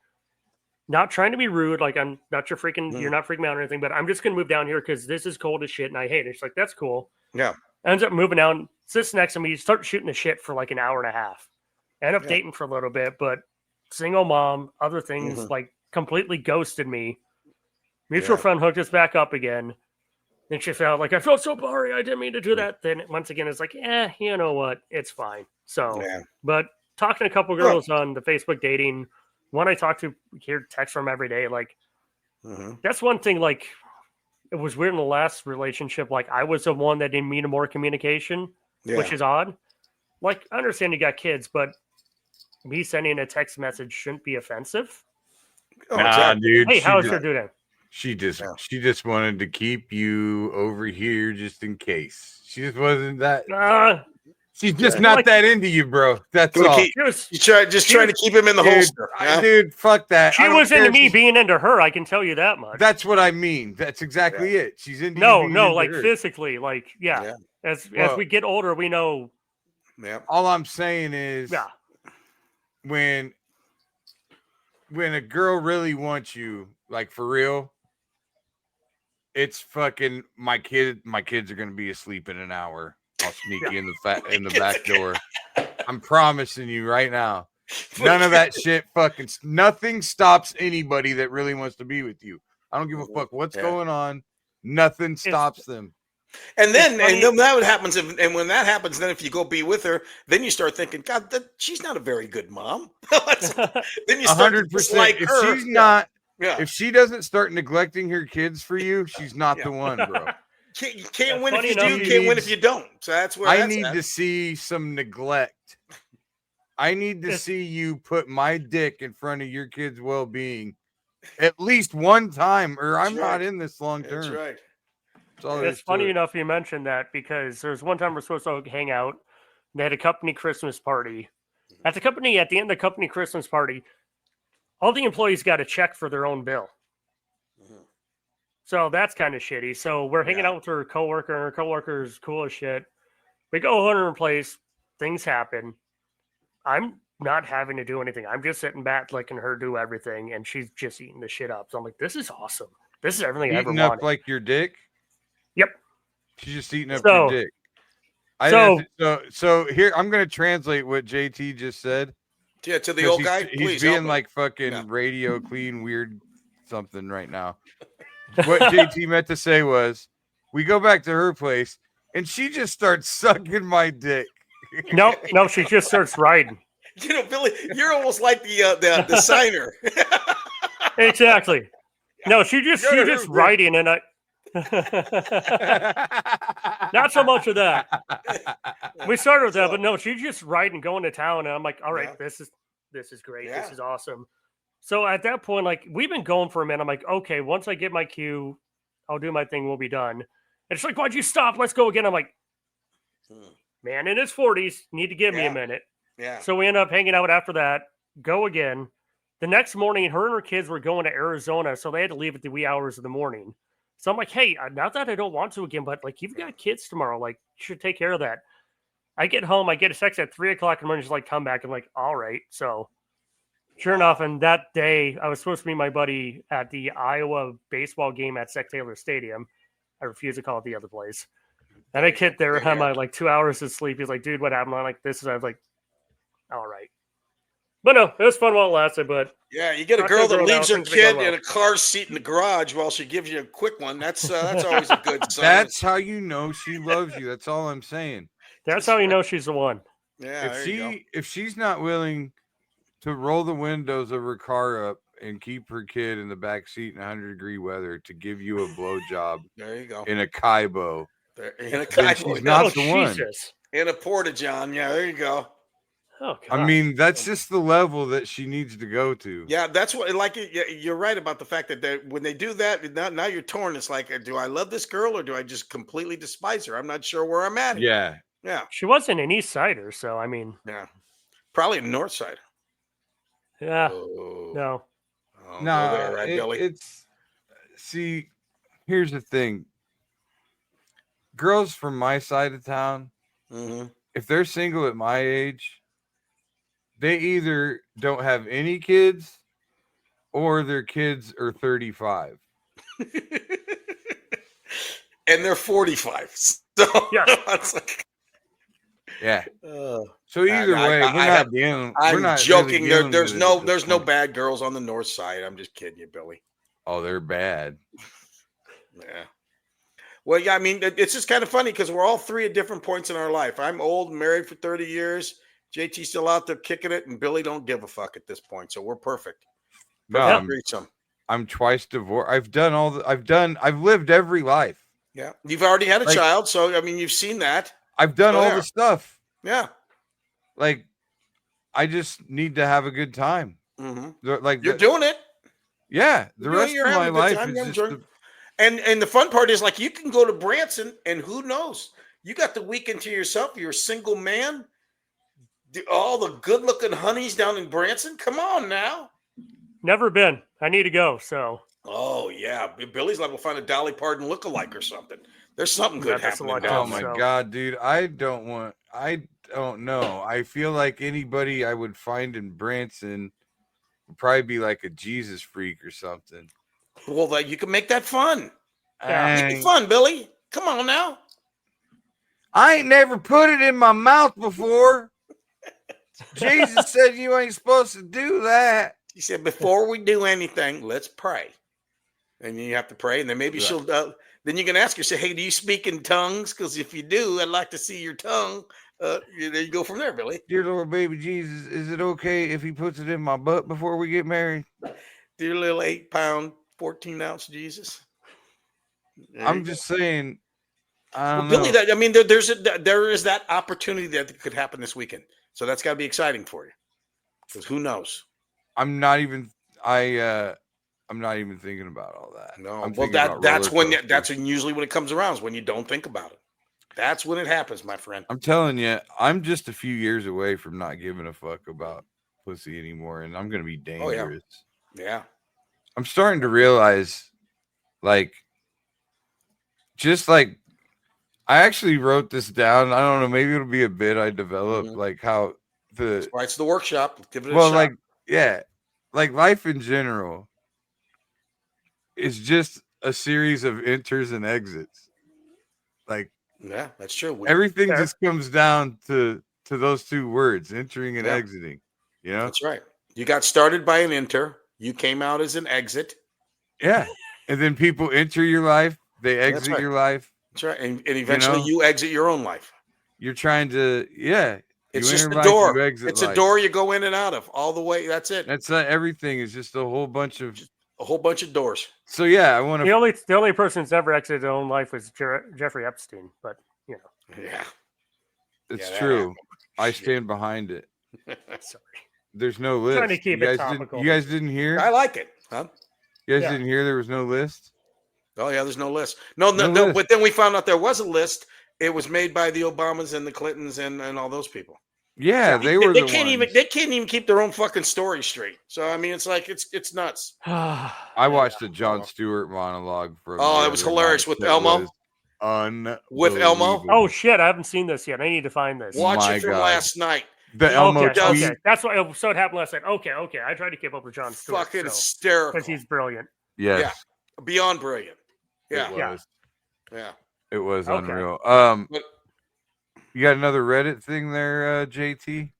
Speaker 5: not trying to be rude. Like, I'm not your freaking, you're not freaking me out or anything, but I'm just going to move down here because this is cold as shit and I hate it. She's like, that's cool.
Speaker 4: Yeah.
Speaker 5: Ends up moving down, sits next to me, start shooting the shit for like an hour and a half. End up dating for a little bit, but single mom, other things, like completely ghosted me. Mutual friend hooked us back up again. Then she felt like, I felt so sorry. I didn't mean to do that. Then once again, it's like, you know what? It's fine. So, but talking to a couple girls on the Facebook dating, one I talk to, hear text from every day. Like, that's one thing. Like, it was weird in the last relationship. Like, I was the one that didn't need more communication, which is odd. Like, I understand you got kids, but me sending a text message shouldn't be offensive.
Speaker 3: Nah, dude.
Speaker 5: Hey, how's your dude?
Speaker 3: She just wanted to keep you over here just in case. She just wasn't that. She's just not that into you, bro. That's all.
Speaker 4: Trying to keep him in the holster.
Speaker 3: Dude, fuck that.
Speaker 5: She was into me being into her. I can tell you that much.
Speaker 3: That's what I mean. That's exactly it. She's into
Speaker 5: you.
Speaker 3: No,
Speaker 5: like
Speaker 3: her.
Speaker 5: Physically, like As we get older, we know.
Speaker 4: Yeah.
Speaker 3: All I'm saying is, when a girl really wants you, like for real. It's fucking my kids are gonna be asleep in an hour. I'll sneak you in the back door. I'm promising you right now. None of that shit nothing stops anybody that really wants to be with you. I don't give a fuck what's going on. Nothing stops them.
Speaker 4: And then that would happen. And when that happens, then if you go be with her, then you start thinking, God, she's not a very good mom. Then you start
Speaker 3: 100%.
Speaker 4: like her.
Speaker 3: She's not. Yeah. If she doesn't start neglecting her kids for you, she's not the one, bro.
Speaker 4: You can't win if you do. You can't win if you don't. So that's where
Speaker 3: I need to see some neglect. I need to see you put my dick in front of your kids' well-being at least one time, or I'm not in this long term.
Speaker 4: That's right.
Speaker 5: It's funny enough you mentioned that because there's one time we're supposed to hang out. They had a company Christmas party. At the end of the company Christmas party, all the employees got a check for their own bill. So that's kind of shitty. So we're hanging out with her coworker, and her coworker is cool as shit. We go on her place. Things happen. I'm not having to do anything. I'm just sitting back letting her do everything, and she's just eating the shit up. So I'm like, this is awesome. This is everything I ever wanted.
Speaker 3: Up like your dick?
Speaker 5: Yep.
Speaker 3: She's just eating up your dick. So here, I'm going to translate what JT just said.
Speaker 4: Yeah, to the old guy.
Speaker 3: He's being like fucking radio clean, weird something right now. What JT meant to say was, we go back to her place. and she just starts sucking my dick.
Speaker 5: No, she just starts riding.
Speaker 4: Billy, you're almost like the signer.
Speaker 5: Exactly. No, she just riding, and I. Not so much of that. We started with that, but no, she's just riding, going to town, and I'm like, all right, this is great. Yeah. This is awesome. So at that point, like, we've been going for a minute. I'm like, okay, once I get my cue, I'll do my thing. We'll be done. And she's like, why'd you stop? Let's go again. I'm like, man in his 40s, need to give me a minute.
Speaker 4: Yeah.
Speaker 5: So we end up hanging out after that, go again. The next morning, her and her kids were going to Arizona, so they had to leave at the wee hours of the morning. So I'm like, hey, not that I don't want to again, but like, you've got kids tomorrow. Like, you should take care of that. I get home, I get a text at 3:00 in the morning, just like, come back. I'm like, all right. So sure enough, and that day, I was supposed to meet my buddy at the Iowa baseball game at Sec Taylor Stadium. I refuse to call it the other place. And I get there, and I'm like 2 hours of sleep. He's like, dude, what happened? I'm like, I was like, all right. But no, it was fun while it lasted. But
Speaker 4: yeah, you get a girl that leaves her kid in a car seat in the garage while she gives you a quick one. That's always a good sign.
Speaker 3: That's how you know she loves you. That's all I'm saying.
Speaker 5: That's how you know she's the one.
Speaker 4: Yeah.
Speaker 3: If she's not willing to roll the windows of her car up and keep her kid in the back seat in 100-degree weather to give you a blowjob,
Speaker 4: there you go,
Speaker 3: in a Kaibo.
Speaker 4: In a Kaibo,
Speaker 3: she's not the one.
Speaker 4: In a Porta-John, yeah, there you go.
Speaker 5: Oh,
Speaker 3: I mean, that's just the level that she needs to go to.
Speaker 4: Yeah, that's what. Like, you're right about the fact that when they do that, now you're torn. It's like, do I love this girl or do I just completely despise her? I'm not sure where I'm at.
Speaker 3: Yeah.
Speaker 5: She wasn't an East Sider, so I mean,
Speaker 4: probably a North Side.
Speaker 5: Yeah.
Speaker 4: Oh.
Speaker 5: No.
Speaker 4: Oh, no, right, Billy.
Speaker 3: See, here's the thing. Girls from my side of town, if they're single at my age, they either don't have any kids or their kids are 35.
Speaker 4: And they're 45. So it's like,
Speaker 3: yeah. So either way, we're not
Speaker 4: joking.
Speaker 3: Really
Speaker 4: there's no bad girls on the north side. I'm just kidding you, Billy.
Speaker 3: Oh, they're bad.
Speaker 4: Yeah. Well, yeah, I mean, it's just kind of funny because we're all three at different points in our life. I'm old, married for 30 years. JT's still out there kicking it, and Billy don't give a fuck at this point. So we're perfect.
Speaker 3: No, I'm twice divorced. I've lived every life.
Speaker 4: Yeah. You've already had a child. So, I mean, you've seen that.
Speaker 3: I've done all the stuff.
Speaker 4: Yeah.
Speaker 3: Like, I just need to have a good time.
Speaker 4: Like, you're doing it.
Speaker 3: Yeah. The rest of my life is just
Speaker 4: and the fun part is, like, you can go to Branson, and who knows? You got the weekend to yourself. You're a single man. All the good-looking honeys down in Branson. Come on now.
Speaker 5: Never been. I need to go. So.
Speaker 4: Oh yeah, Billy's liable to find a Dolly Parton lookalike or something. There's something good happening.
Speaker 3: Oh my God, dude! I don't know. I feel like anybody I would find in Branson would probably be like a Jesus freak or something.
Speaker 4: Well, you can make that fun. Make it fun, Billy. Come on now.
Speaker 3: I ain't never put it in my mouth before. Jesus said you ain't supposed to do that.
Speaker 4: He said, before we do anything, let's pray. And you have to pray. And then maybe she'll, then you can ask her, say, hey, do you speak in tongues? Because if you do, I'd like to see your tongue. There you go from there, Billy.
Speaker 3: Dear Lord, baby Jesus, is it okay if he puts it in my butt before we get married?
Speaker 4: Dear little 8-pound, 14-ounce Jesus.
Speaker 3: I'm just saying.
Speaker 4: Billy, there is that opportunity that could happen this weekend. So that's got to be exciting for you. Because who knows?
Speaker 3: I'm not even thinking about all that.
Speaker 4: No, well, that's when usually when it comes around is when you don't think about it. That's when it happens, my friend.
Speaker 3: I'm telling you, I'm just a few years away from not giving a fuck about pussy anymore, and I'm gonna be dangerous.
Speaker 4: Oh, yeah.
Speaker 3: I'm starting to realize, like, I actually wrote this down. I don't know, maybe it'll be a bit I developed, like how
Speaker 4: that's why it's the workshop. Give it a shot.
Speaker 3: Like life in general is just a series of enters and exits. Like,
Speaker 4: yeah, that's true.
Speaker 3: Everything just comes down to those two words, entering and exiting. You know,
Speaker 4: that's right. You got started by an enter. You came out as an exit.
Speaker 3: Yeah, and then people enter your life. They exit your life.
Speaker 4: That's right. And eventually you exit your own life.
Speaker 3: You're trying to,
Speaker 4: It's just a door. It's a door you go in and out of all the way. That's it.
Speaker 3: That's everything is just a whole bunch of
Speaker 4: doors.
Speaker 3: So I want
Speaker 5: to. The only person that's ever exited their own life was Jeffrey Epstein, but
Speaker 4: yeah,
Speaker 3: it's true. I stand behind it.
Speaker 5: Sorry,
Speaker 3: there's no list.
Speaker 5: I'm trying to keep it topical.
Speaker 3: You guys didn't hear?
Speaker 4: I like it, huh?
Speaker 3: You guys didn't hear there was no list?
Speaker 4: Oh yeah, there's no list. No. But then we found out there was a list. It was made by the Obamas and the Clintons and all those people.
Speaker 3: Yeah, they were.
Speaker 4: They can't even keep their own fucking story straight. So I mean, it's like it's nuts.
Speaker 3: I watched a Jon Stewart monologue from.
Speaker 4: Oh, it was hilarious with Elmo. With Elmo.
Speaker 5: Oh shit! I haven't seen this yet. I need to find this.
Speaker 4: Watch it from last night.
Speaker 3: The Elmo tweet.
Speaker 5: Okay. That's what. So it happened last night. Okay. I tried to keep up with Jon Stewart.
Speaker 4: Fucking hysterical.
Speaker 5: Because he's brilliant.
Speaker 3: Yes.
Speaker 4: Yeah. Beyond brilliant. Yeah.
Speaker 3: Yeah. It was unreal. But, you got another Reddit thing there, JT?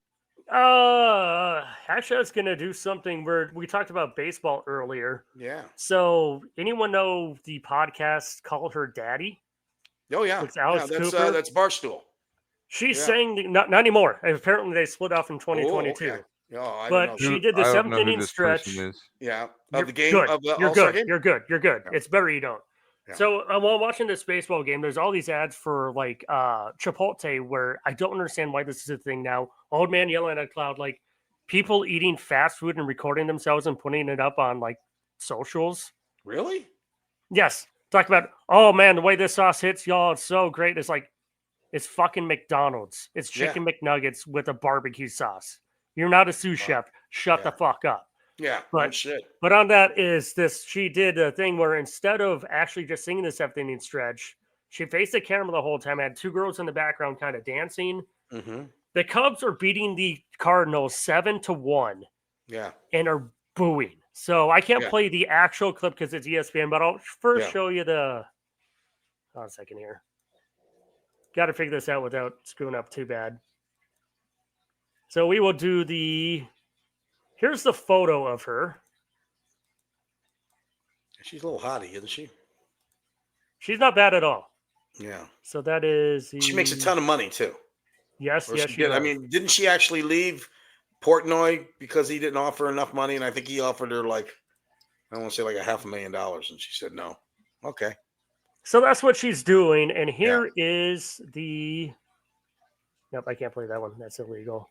Speaker 5: Actually, I was gonna do something where we talked about baseball earlier.
Speaker 4: Yeah.
Speaker 5: So, anyone know the podcast Called Her Daddy?
Speaker 4: Oh yeah.
Speaker 5: It's Alice Cooper.
Speaker 4: That's Barstool.
Speaker 5: She's saying not anymore. Apparently, they split off in 2022.
Speaker 4: Okay. Oh,
Speaker 5: but she did the 7th inning stretch.
Speaker 4: Yeah. Of the game.
Speaker 5: Good.
Speaker 4: Of the
Speaker 5: You're
Speaker 4: All-Star
Speaker 5: good.
Speaker 4: game?
Speaker 5: You're good. You're good.
Speaker 4: Yeah.
Speaker 5: It's better you don't.
Speaker 4: Yeah.
Speaker 5: So while watching this baseball game, there's all these ads for like Chipotle where I don't understand why this is a thing now. Old man yelling at a cloud, like people eating fast food and recording themselves and putting it up on like socials.
Speaker 4: Really?
Speaker 5: Yes. Talk about, oh man, the way this sauce hits, y'all, it's so great. It's like, it's fucking McDonald's. It's chicken McNuggets with a barbecue sauce. You're not a sous chef. Shut the fuck up.
Speaker 4: Yeah,
Speaker 5: but
Speaker 4: shit.
Speaker 5: But on that is this, she did a thing where instead of actually just singing the 7th inning stretch, she faced the camera the whole time, had 2 girls in the background kind of dancing.
Speaker 4: Mm-hmm.
Speaker 5: The Cubs are beating the Cardinals 7-1.
Speaker 4: Yeah.
Speaker 5: And are booing. So I can't play the actual clip because it's ESPN, but I'll first show you the. Hold on a second here. Got to figure this out without screwing up too bad. So we will do the. Here's the photo of her.
Speaker 4: She's a little hottie, isn't she?
Speaker 5: She's not bad at all.
Speaker 4: Yeah.
Speaker 5: So that is.
Speaker 4: She makes a ton of money too.
Speaker 5: Yes,
Speaker 4: she did.
Speaker 5: Does.
Speaker 4: I mean, didn't she actually leave Portnoy because he didn't offer enough money? And I think he offered her like, I want to say like $500,000, and she said no. Okay.
Speaker 5: So that's what she's doing, and here is the. Nope, I can't play that one. That's illegal.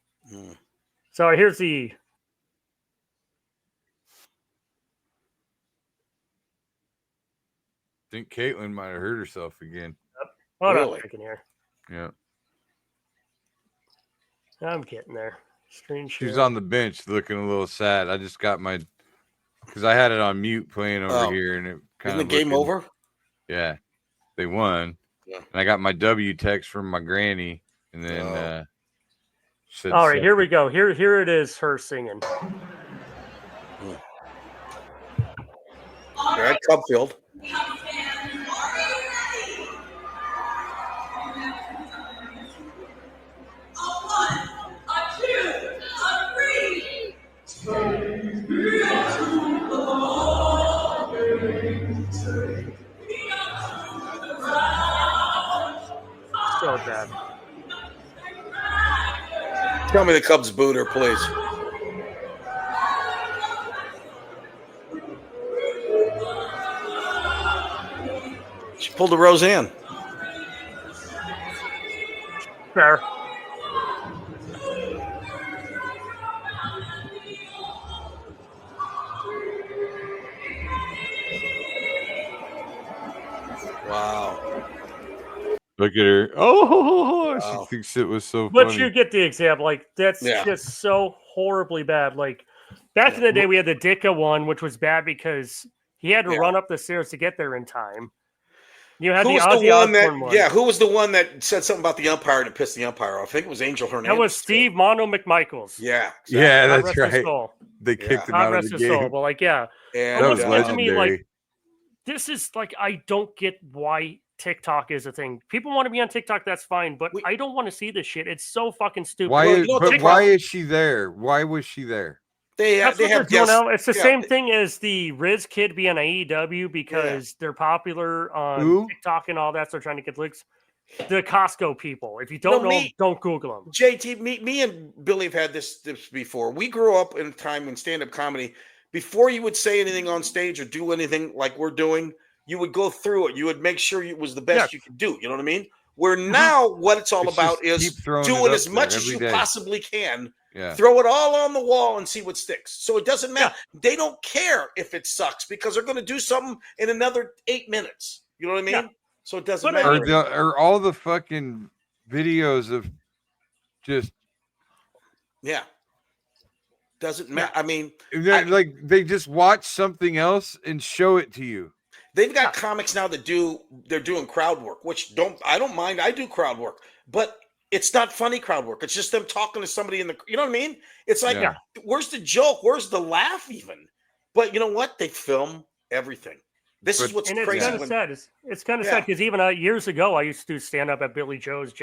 Speaker 5: So here's the.
Speaker 3: I think Caitlin might have hurt herself again.
Speaker 5: Hold on a second here.
Speaker 3: Yeah.
Speaker 5: I'm getting there. Screen share.
Speaker 3: She's on the bench looking a little sad. I just got my, because I had it on mute playing over here, and it kind
Speaker 4: of. Isn't the game over?
Speaker 3: Yeah, they won. Yeah. And I got my W text from my granny, and then.
Speaker 5: All right, here we go. Here it is. Her singing.
Speaker 4: They're at Cubfield.
Speaker 5: So bad.
Speaker 4: Tell me the Cubs booed her, please. She pulled a Roseanne.
Speaker 5: Fair.
Speaker 4: Wow.
Speaker 3: Look at her. Oh, wow. She thinks it was so funny.
Speaker 5: But you get the example. Like, that's just so horribly bad. Like, back in the day, we had the Dicka one, which was bad because he had to run up the stairs to get there in time. You had the Ozzy Osbourne one.
Speaker 4: Yeah, who was the one that said something about the umpire to piss the umpire off? I think it was Angel Hernandez.
Speaker 5: That was Steve Mono McMichaels.
Speaker 4: Yeah.
Speaker 3: Exactly. Yeah, that's right. They kicked him out of the game.
Speaker 5: Soul, but like,
Speaker 3: that was legendary. To me, like,
Speaker 5: this is like, I don't get why TikTok is a thing. People want to be on TikTok, that's fine, but I don't want to see this shit. It's so fucking stupid.
Speaker 3: Why is she there? Why was she there?
Speaker 5: That's what they're doing now. It's the same thing as the Riz kid being AEW because they're popular on TikTok and all that. So they're trying to get clicks. The Costco people. If you don't know them, don't Google them.
Speaker 4: JT, me and Billy have had this before. We grew up in a time in stand-up comedy. Before you would say anything on stage or do anything like we're doing, you would go through it. You would make sure it was the best you could do. You know what I mean? Where now what it's all about is doing as much as you possibly can.
Speaker 3: Yeah.
Speaker 4: Throw it all on the wall and see what sticks. So it doesn't matter. Yeah. They don't care if it sucks because they're going to do something in another 8 minutes. You know what I mean? Yeah. So it doesn't matter.
Speaker 3: Or all the fucking videos of just.
Speaker 4: Yeah. Doesn't matter. I mean,
Speaker 3: like they just watch something else and show it to you.
Speaker 4: They've got comics now that they're doing crowd work, which I don't mind. I do crowd work, but it's not funny crowd work. It's just them talking to somebody you know what I mean? It's like, where's the joke? Where's the laugh even? But you know what? They film everything. This is what's crazy.
Speaker 5: It's kind of sad. It's kind of sad because even years ago, I used to stand up at Billy Joe's,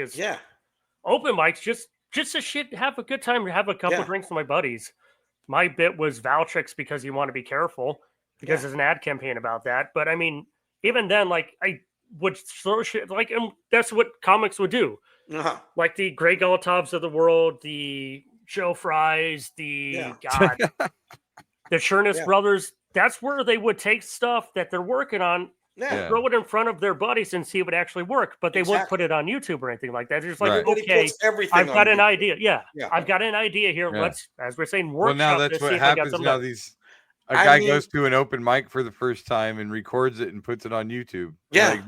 Speaker 5: open mics, just to have a good time, have a couple drinks with my buddies. My bit was Valtrix because you want to be careful because there's an ad campaign about that. But I mean, even then, like I would throw shit and that's what comics would do. Like the Greg Golotovs of the world, the Joe Fries, the Chernus brothers. That's where they would take stuff that they're working on, throw it in front of their buddies and see if it actually worked. But they wouldn't put it on YouTube or anything like that. They're just like, okay, I've got an idea. Yeah, I've got an idea here. Yeah. Let's, as we're saying, workshop.
Speaker 3: Well, now that's what happens now. A guy goes to an open mic for the first time and records it and puts it on YouTube. And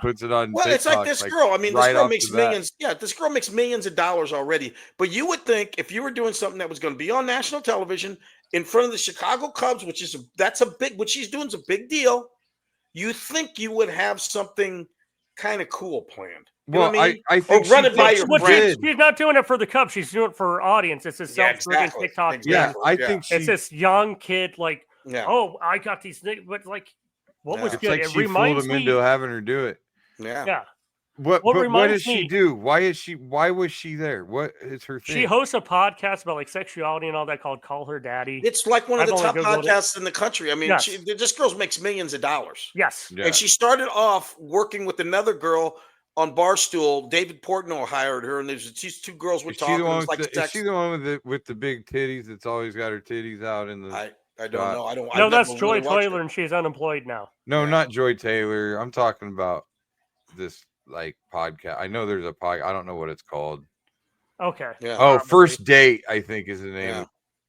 Speaker 3: puts it on.
Speaker 4: Well,
Speaker 3: TikTok,
Speaker 4: it's like this girl. I mean, this girl makes millions. Yeah, this girl makes millions of dollars already. But you would think if you were doing something that was going to be on national television in front of the Chicago Cubs, which she's doing is a big deal. You think you would have something kind of cool planned. You know what I mean?
Speaker 3: I think
Speaker 4: run it by your friends.
Speaker 5: She's not doing it for the Cubs. She's doing it for her audience. It's a self-driven TikTok.
Speaker 3: Exactly. Yeah, I think
Speaker 5: it's this young kid like, oh, I got these things, but like, what was
Speaker 3: it's
Speaker 5: good?
Speaker 3: Like
Speaker 5: it
Speaker 3: she
Speaker 5: reminds
Speaker 3: fooled him into having her do it.
Speaker 4: Yeah.
Speaker 3: What does she do? Why was she there? What is her thing?
Speaker 5: She hosts a podcast about like sexuality and all that called Call Her Daddy.
Speaker 4: It's like one of the top podcasts in the country. I mean, this girl makes millions of dollars.
Speaker 5: Yes.
Speaker 4: Yeah. And she started off working with another girl on Barstool. David Portnoy hired her, and there's these two girls were talking.
Speaker 3: Is she the one with the big titties that's always got her titties out in the
Speaker 4: I don't know. I don't
Speaker 5: No, that's Joy Taylor, and she's unemployed now.
Speaker 3: No, not Joy Taylor. I'm talking about this like podcast. I know there's a podcast. I don't know what it's called.
Speaker 5: Okay.
Speaker 4: Yeah.
Speaker 3: Oh, probably. First Date, I think is the name.
Speaker 4: Yeah.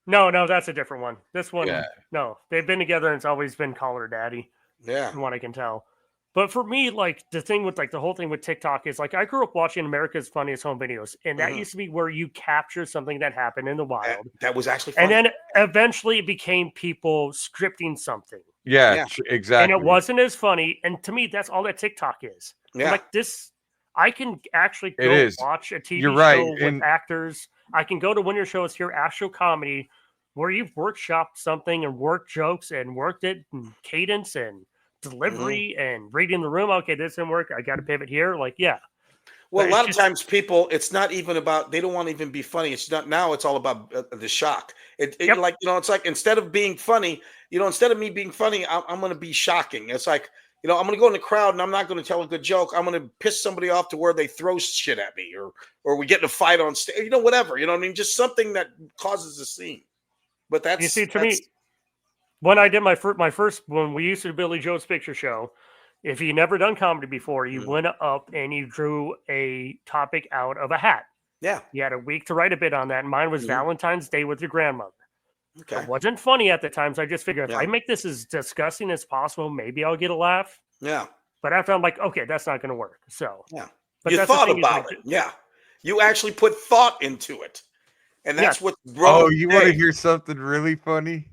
Speaker 5: No, that's a different one. This one, no, they've been together and it's always been Call Her Daddy.
Speaker 4: Yeah.
Speaker 5: From what I can tell. But for me, like the thing with like the whole thing with TikTok is like I grew up watching America's Funniest Home Videos, and that used to be where you capture something that happened in the wild.
Speaker 4: That was actually funny.
Speaker 5: And then eventually it became people scripting something.
Speaker 3: Yeah, exactly.
Speaker 5: And it wasn't as funny. And to me, that's all that TikTok is.
Speaker 4: Yeah.
Speaker 5: Like this, I can actually go watch a TV show with actors. I can go to one of your shows here, actual comedy, where you've workshopped something and worked jokes and worked it and cadence and delivery and reading the room. Okay, this didn't work. I got to pivot here. Like, yeah.
Speaker 4: Well, a lot of times people, it's not even about, they don't want to even be funny. It's not now. It's all about the shock. Like, you know, it's like, instead of being funny, you know, instead of me being funny, I'm going to be shocking. It's like, you know, I'm going to go in the crowd and I'm not going to tell a good joke. I'm going to piss somebody off to where they throw shit at me or we get in a fight on stage, you know, whatever, you know what I mean? Just something that causes a scene. But that's,
Speaker 5: you see, to me, when I did my first, when we used to do Billy Joe's Picture Show, if you never done comedy before, you went up and you drew a topic out of a hat.
Speaker 4: Yeah.
Speaker 5: You had a week to write a bit on that. And mine was Valentine's Day with your grandmother.
Speaker 4: Okay.
Speaker 5: It wasn't funny at the time, so I just figured if I make this as disgusting as possible, maybe I'll get a laugh.
Speaker 4: Yeah.
Speaker 5: But after I'm like, okay, that's not going to work. So
Speaker 4: but you thought about it. Yeah. You actually put thought into it. And that's what wrong.
Speaker 3: Oh, you want to hear something really funny?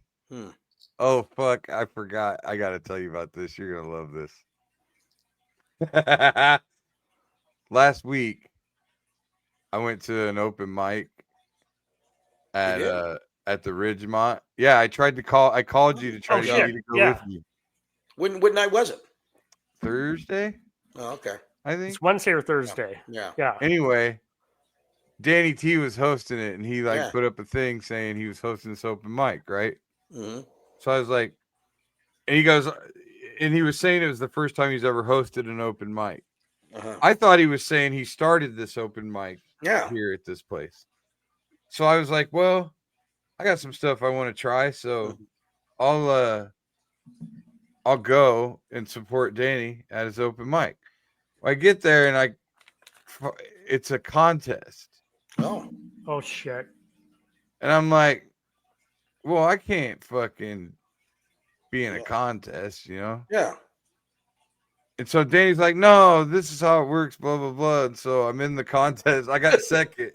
Speaker 3: Oh, fuck. I forgot. I got to tell you about this. You're going to love this. Last week, I went to an open mic at the Ridgemont. Yeah, I called you to try to get you to go with me.
Speaker 4: What night was it?
Speaker 3: Thursday?
Speaker 4: Oh, okay.
Speaker 3: I think
Speaker 5: it's Wednesday or Thursday.
Speaker 4: Yeah.
Speaker 3: Anyway, Danny T was hosting it, and he put up a thing saying he was hosting this open mic, right?
Speaker 4: Mm-hmm.
Speaker 3: So I was like, and he goes, and he was saying it was the first time he's ever hosted an open mic. I thought he was saying he started this open mic here at this place. So I was like, well, I got some stuff I want to try, so I'll go and support Danny at his open mic. I get there and it's a contest.
Speaker 5: Oh shit.
Speaker 3: And I'm like, well, I can't fucking be in a contest, you know?
Speaker 4: Yeah.
Speaker 3: And so Danny's like, no, this is how it works, blah, blah, blah. And so I'm in the contest. I got second.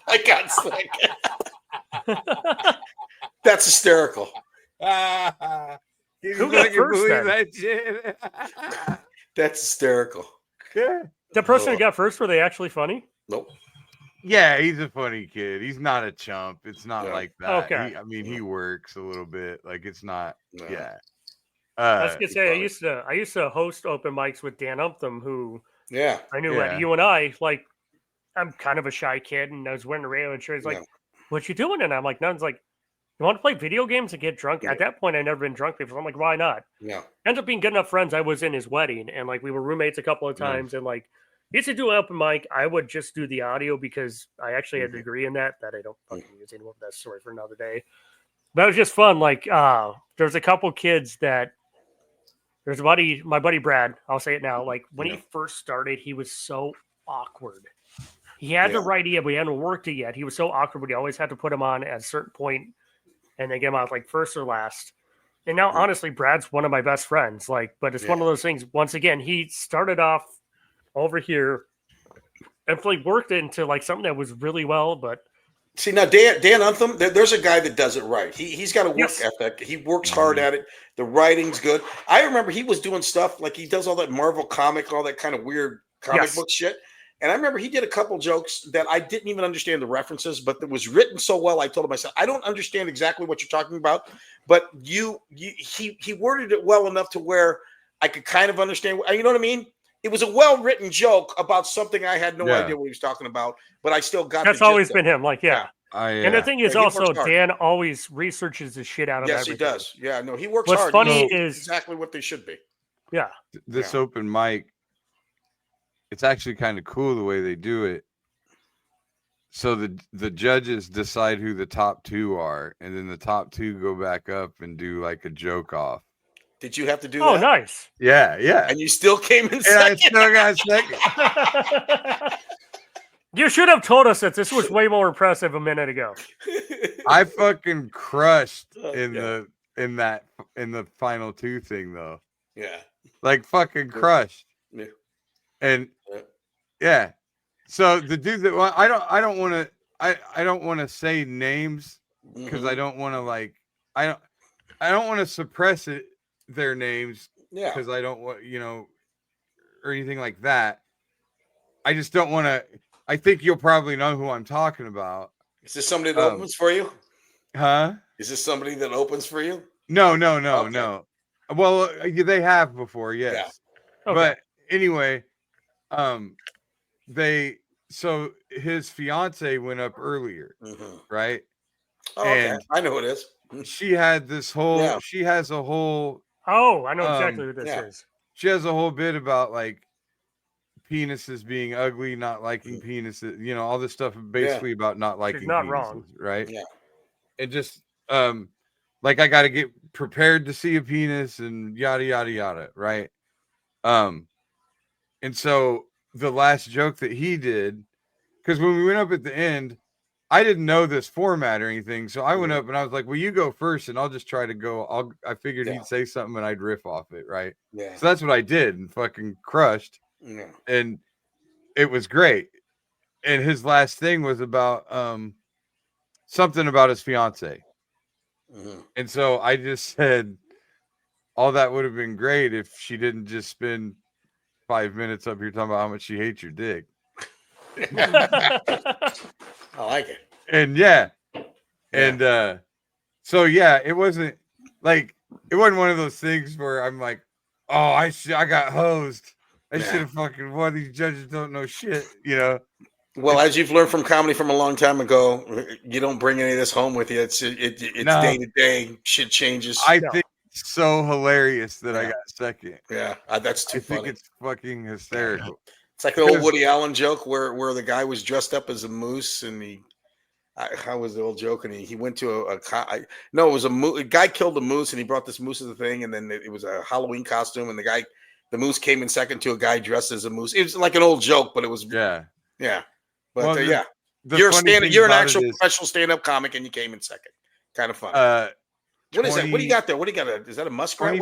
Speaker 4: I got second. That's hysterical.
Speaker 5: Who got first then?
Speaker 3: That shit?
Speaker 4: That's hysterical.
Speaker 3: Yeah.
Speaker 5: The person who got first, were they actually funny?
Speaker 4: Nope.
Speaker 3: Yeah, he's a funny kid. He's not a chump. It's not like that.
Speaker 5: Okay.
Speaker 3: He works a little bit. Like it's not.
Speaker 4: No.
Speaker 3: Yeah.
Speaker 5: I was gonna say I used to host open mics with Dan Umtham, who I knew at you and I, like, I'm kind of a shy kid, and I was wearing a radio shirt. He's like, "What you doing?" And I'm like, "None's like, you want to play video games and get drunk?" At that point, I'd never been drunk before. I'm like, "Why not?"
Speaker 4: Yeah.
Speaker 5: Ended up being good enough friends. I was in his wedding, and like we were roommates a couple of times, and like he used to do an open mic. I would just do the audio because I actually had a degree in that I don't fucking use anymore. That's a story for another day. But it was just fun. Like there's a couple kids that. There's my buddy Brad. I'll say it now. Like when he first started, he was so awkward. He had the right idea, but he hadn't worked it yet. He was so awkward, but he always had to put him on at a certain point and then get him out like first or last. And now, honestly, Brad's one of my best friends. Like, but it's one of those things. Once again, he started off over here and like worked it into like something that was really well, but.
Speaker 4: See, now Dan Umtham, there's a guy that does it right. He's got a work ethic. He works hard at it. The writing's good. I remember he was doing stuff like he does all that Marvel comic, all that kind of weird comic book shit. And I remember he did a couple jokes that I didn't even understand the references, but it was written so well. I told him, I said, I don't understand exactly what you're talking about, but he worded it well enough to where I could kind of understand. You know what I mean? It was a well-written joke about something I had no idea what he was talking about, but I still got.
Speaker 5: That's always been him. Like, and the thing is also Dan always researches the shit out of everything.
Speaker 4: Yes, he does. Yeah, no, he works
Speaker 5: hard.
Speaker 4: What's
Speaker 5: funny is
Speaker 4: exactly what they should be.
Speaker 5: Yeah.
Speaker 3: This open mic, it's actually kind of cool the way they do it. So the judges decide who the top two are, and then the top two go back up and do like a joke off.
Speaker 4: Did you have to do that?
Speaker 5: Oh, nice.
Speaker 3: Yeah.
Speaker 4: And you still came in second.
Speaker 3: I still got second.
Speaker 5: You should have told us that this was way more impressive a minute ago.
Speaker 3: I fucking crushed in the final two thing though.
Speaker 4: Yeah.
Speaker 3: Like fucking crushed.
Speaker 4: Yeah.
Speaker 3: And so the dude that I don't want to say names because I don't want to like I don't want to suppress their names because I don't want or anything like that. I just don't want to. I think you'll probably know who I'm talking about.
Speaker 4: Is this somebody that opens for you?
Speaker 3: Huh?
Speaker 4: Is this somebody that opens for you?
Speaker 3: No. Well, they have before, yes. Yeah. Okay. But anyway, so his fiance went up earlier, right?
Speaker 4: Oh, okay. I know who it is.
Speaker 3: She had this whole. She has a whole.
Speaker 5: Oh, I know exactly what this is.
Speaker 3: She has a whole bit about like penises being ugly, not liking penises, all this stuff basically about not liking
Speaker 5: She's not
Speaker 3: penises,
Speaker 5: wrong.
Speaker 3: Right?
Speaker 4: Yeah.
Speaker 3: And just like I got to get prepared to see a penis and yada yada yada, right? And so the last joke that he did, because when we went up at the end, I didn't know this format or anything, so I went up and I was like, well, you go first and I'll just try to go. I figured he'd say something and I'd riff off it, right?
Speaker 4: Yeah.
Speaker 3: So that's what I did and fucking crushed.
Speaker 4: Yeah.
Speaker 3: And it was great. And his last thing was about something about his fiance. And so I just said, all that would have been great if she didn't just spend 5 minutes up here talking about how much she hates your dick.
Speaker 4: I like it.
Speaker 3: And so it wasn't one of those things where I'm like, Oh, I got hosed. I should have fucking. Why these judges don't know shit, you know?
Speaker 4: Well, as you've learned from comedy from a long time ago, you don't bring any of this home with you. It's day to day. Shit changes.
Speaker 3: I think it's so hilarious that I got second.
Speaker 4: Yeah, that's too funny.
Speaker 3: I think it's fucking hysterical.
Speaker 4: Yeah. It's like the old Woody Allen joke where the guy was dressed up as a moose, and how was the old joke? And he went to it was a guy killed a moose, and he brought this moose as a thing, and then it was a Halloween costume, and the moose came in second to a guy dressed as a moose. It was like an old joke, but it was yeah. But you're an actual professional stand-up comic, and you came in second. Kind of funny. What is that? What do you got there? What do you got? Is that a muskrat?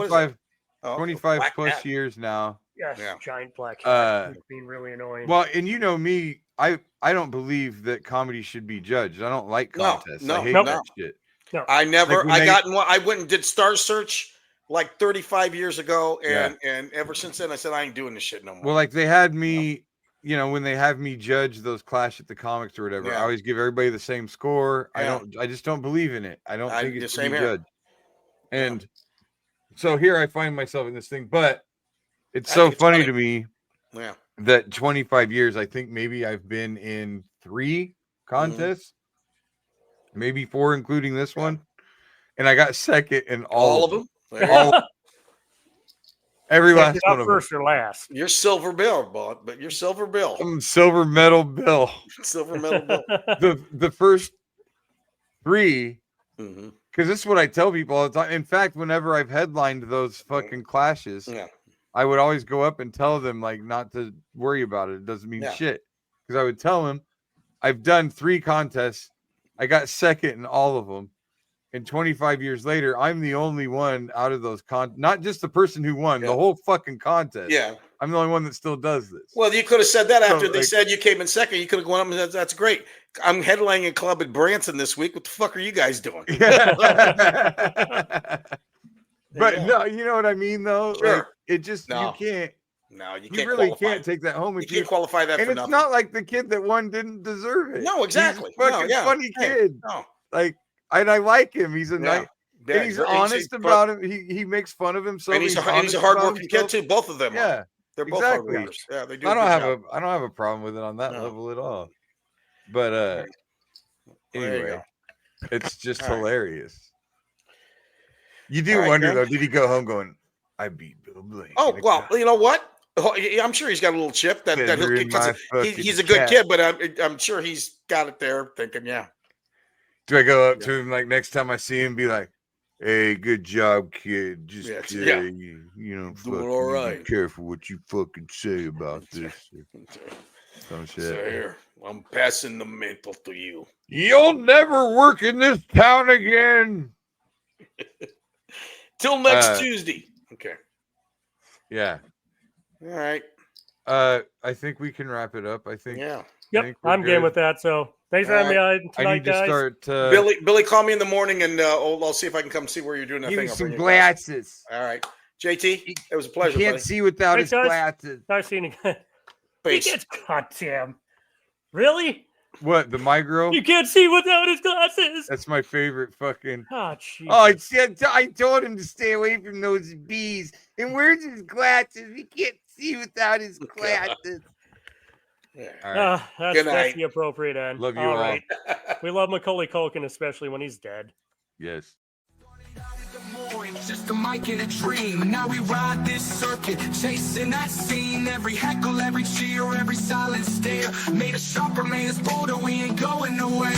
Speaker 3: 25 plus years now.
Speaker 5: Yes, giant black cat. Being really annoying.
Speaker 3: Well, and you know me, I don't believe that comedy should be judged. I don't like contests. I hate that shit.
Speaker 5: No.
Speaker 4: I never. I went and did Star Search like 35 years ago, and ever since then, I said I ain't doing this shit no more.
Speaker 3: Well, like they had me. You know, when they have me judge those Clash at the Comics or whatever, I always give everybody the same score. I just don't believe in it. I don't think it should be judged. And so here I find myself in this thing, but it's so funny to me that 25 years, I think maybe I've been in 3 contests, maybe 4, including this one. And I got second in all of them. Every last one of them.
Speaker 5: First or last.
Speaker 4: You're silver bill, but you're silver bill.
Speaker 3: I'm silver medal bill.
Speaker 4: Silver medal bill.
Speaker 3: The first 3, because this is what I tell people all the time. In fact, whenever I've headlined those fucking clashes, I would always go up and tell them like not to worry about it. It doesn't mean shit. Because I would tell them I've done 3 contests. I got second in all of them. And 25 years later, I'm the only one out of those not just the person who won the whole fucking contest.
Speaker 4: Yeah.
Speaker 3: I'm the only one that still does this.
Speaker 4: Well, you could have said that after they said you came in second. You could have gone up and said, that's great. I'm headlining a club at Branson this week. What the fuck are you guys doing?
Speaker 3: But no, you know what I mean, though?
Speaker 4: Sure.
Speaker 3: Like, it just, you can't.
Speaker 4: No, you
Speaker 3: really can't take that home.
Speaker 4: You can't qualify that
Speaker 3: and
Speaker 4: for nothing.
Speaker 3: And it's not like the kid that won didn't deserve it.
Speaker 4: No, exactly.
Speaker 3: He's a fucking funny kid.
Speaker 4: No.
Speaker 3: Like, and I like him. He's a nice. And he's honest about it. He makes fun of himself.
Speaker 4: And he's a hardworking kid too. Both of them.
Speaker 3: Yeah,
Speaker 4: they're both hard workers. Yeah, they do. I
Speaker 3: don't have a problem with it on that level at all. But anyway, it's just hilarious. You do wonder though. Did he go home going, "I beat Bill Blaine"?
Speaker 4: Oh well, you know what? I'm sure he's got a little chip that he's a good kid, but I'm sure he's got it there. Thinking,
Speaker 3: Do I go up to him like next time I see him, be like, "Hey, good job, kid. Just you know,
Speaker 4: do it all right.
Speaker 3: Be careful what you fucking say about this." Some shit.
Speaker 4: So here, I'm passing the mantle to you.
Speaker 3: You'll never work in this town again.
Speaker 4: Till next Tuesday. Okay.
Speaker 3: Yeah.
Speaker 4: All right.
Speaker 3: I think we can wrap it up. I think.
Speaker 4: Yeah.
Speaker 5: Yep. I'm good with that. So thanks for having me on tonight,
Speaker 3: I need to start.
Speaker 4: Billy, call me in the morning, and I'll see if I can come see where you're doing that thing.
Speaker 3: Give me some glasses.
Speaker 4: All right, JT. It was a pleasure.
Speaker 3: He can't see without his glasses.
Speaker 5: Nice seeing you. He gets goddamn. Really?
Speaker 3: What, the micro?
Speaker 5: You can't see without his glasses.
Speaker 3: That's my favorite fucking.
Speaker 5: Oh, jeez.
Speaker 3: Oh, I told him to stay away from those bees. And where's his glasses? He can't see without his glasses.
Speaker 4: Yeah.
Speaker 5: All right. That's the appropriate end.
Speaker 3: Love you all.
Speaker 5: Right. We love Macaulay Culkin, especially when he's dead.
Speaker 3: Yes.
Speaker 2: Just a mic and a dream. Now we ride this circuit, chasing that scene. Every heckle, every cheer, every silent stare. Made us sharper, made us bolder. We ain't going nowhere.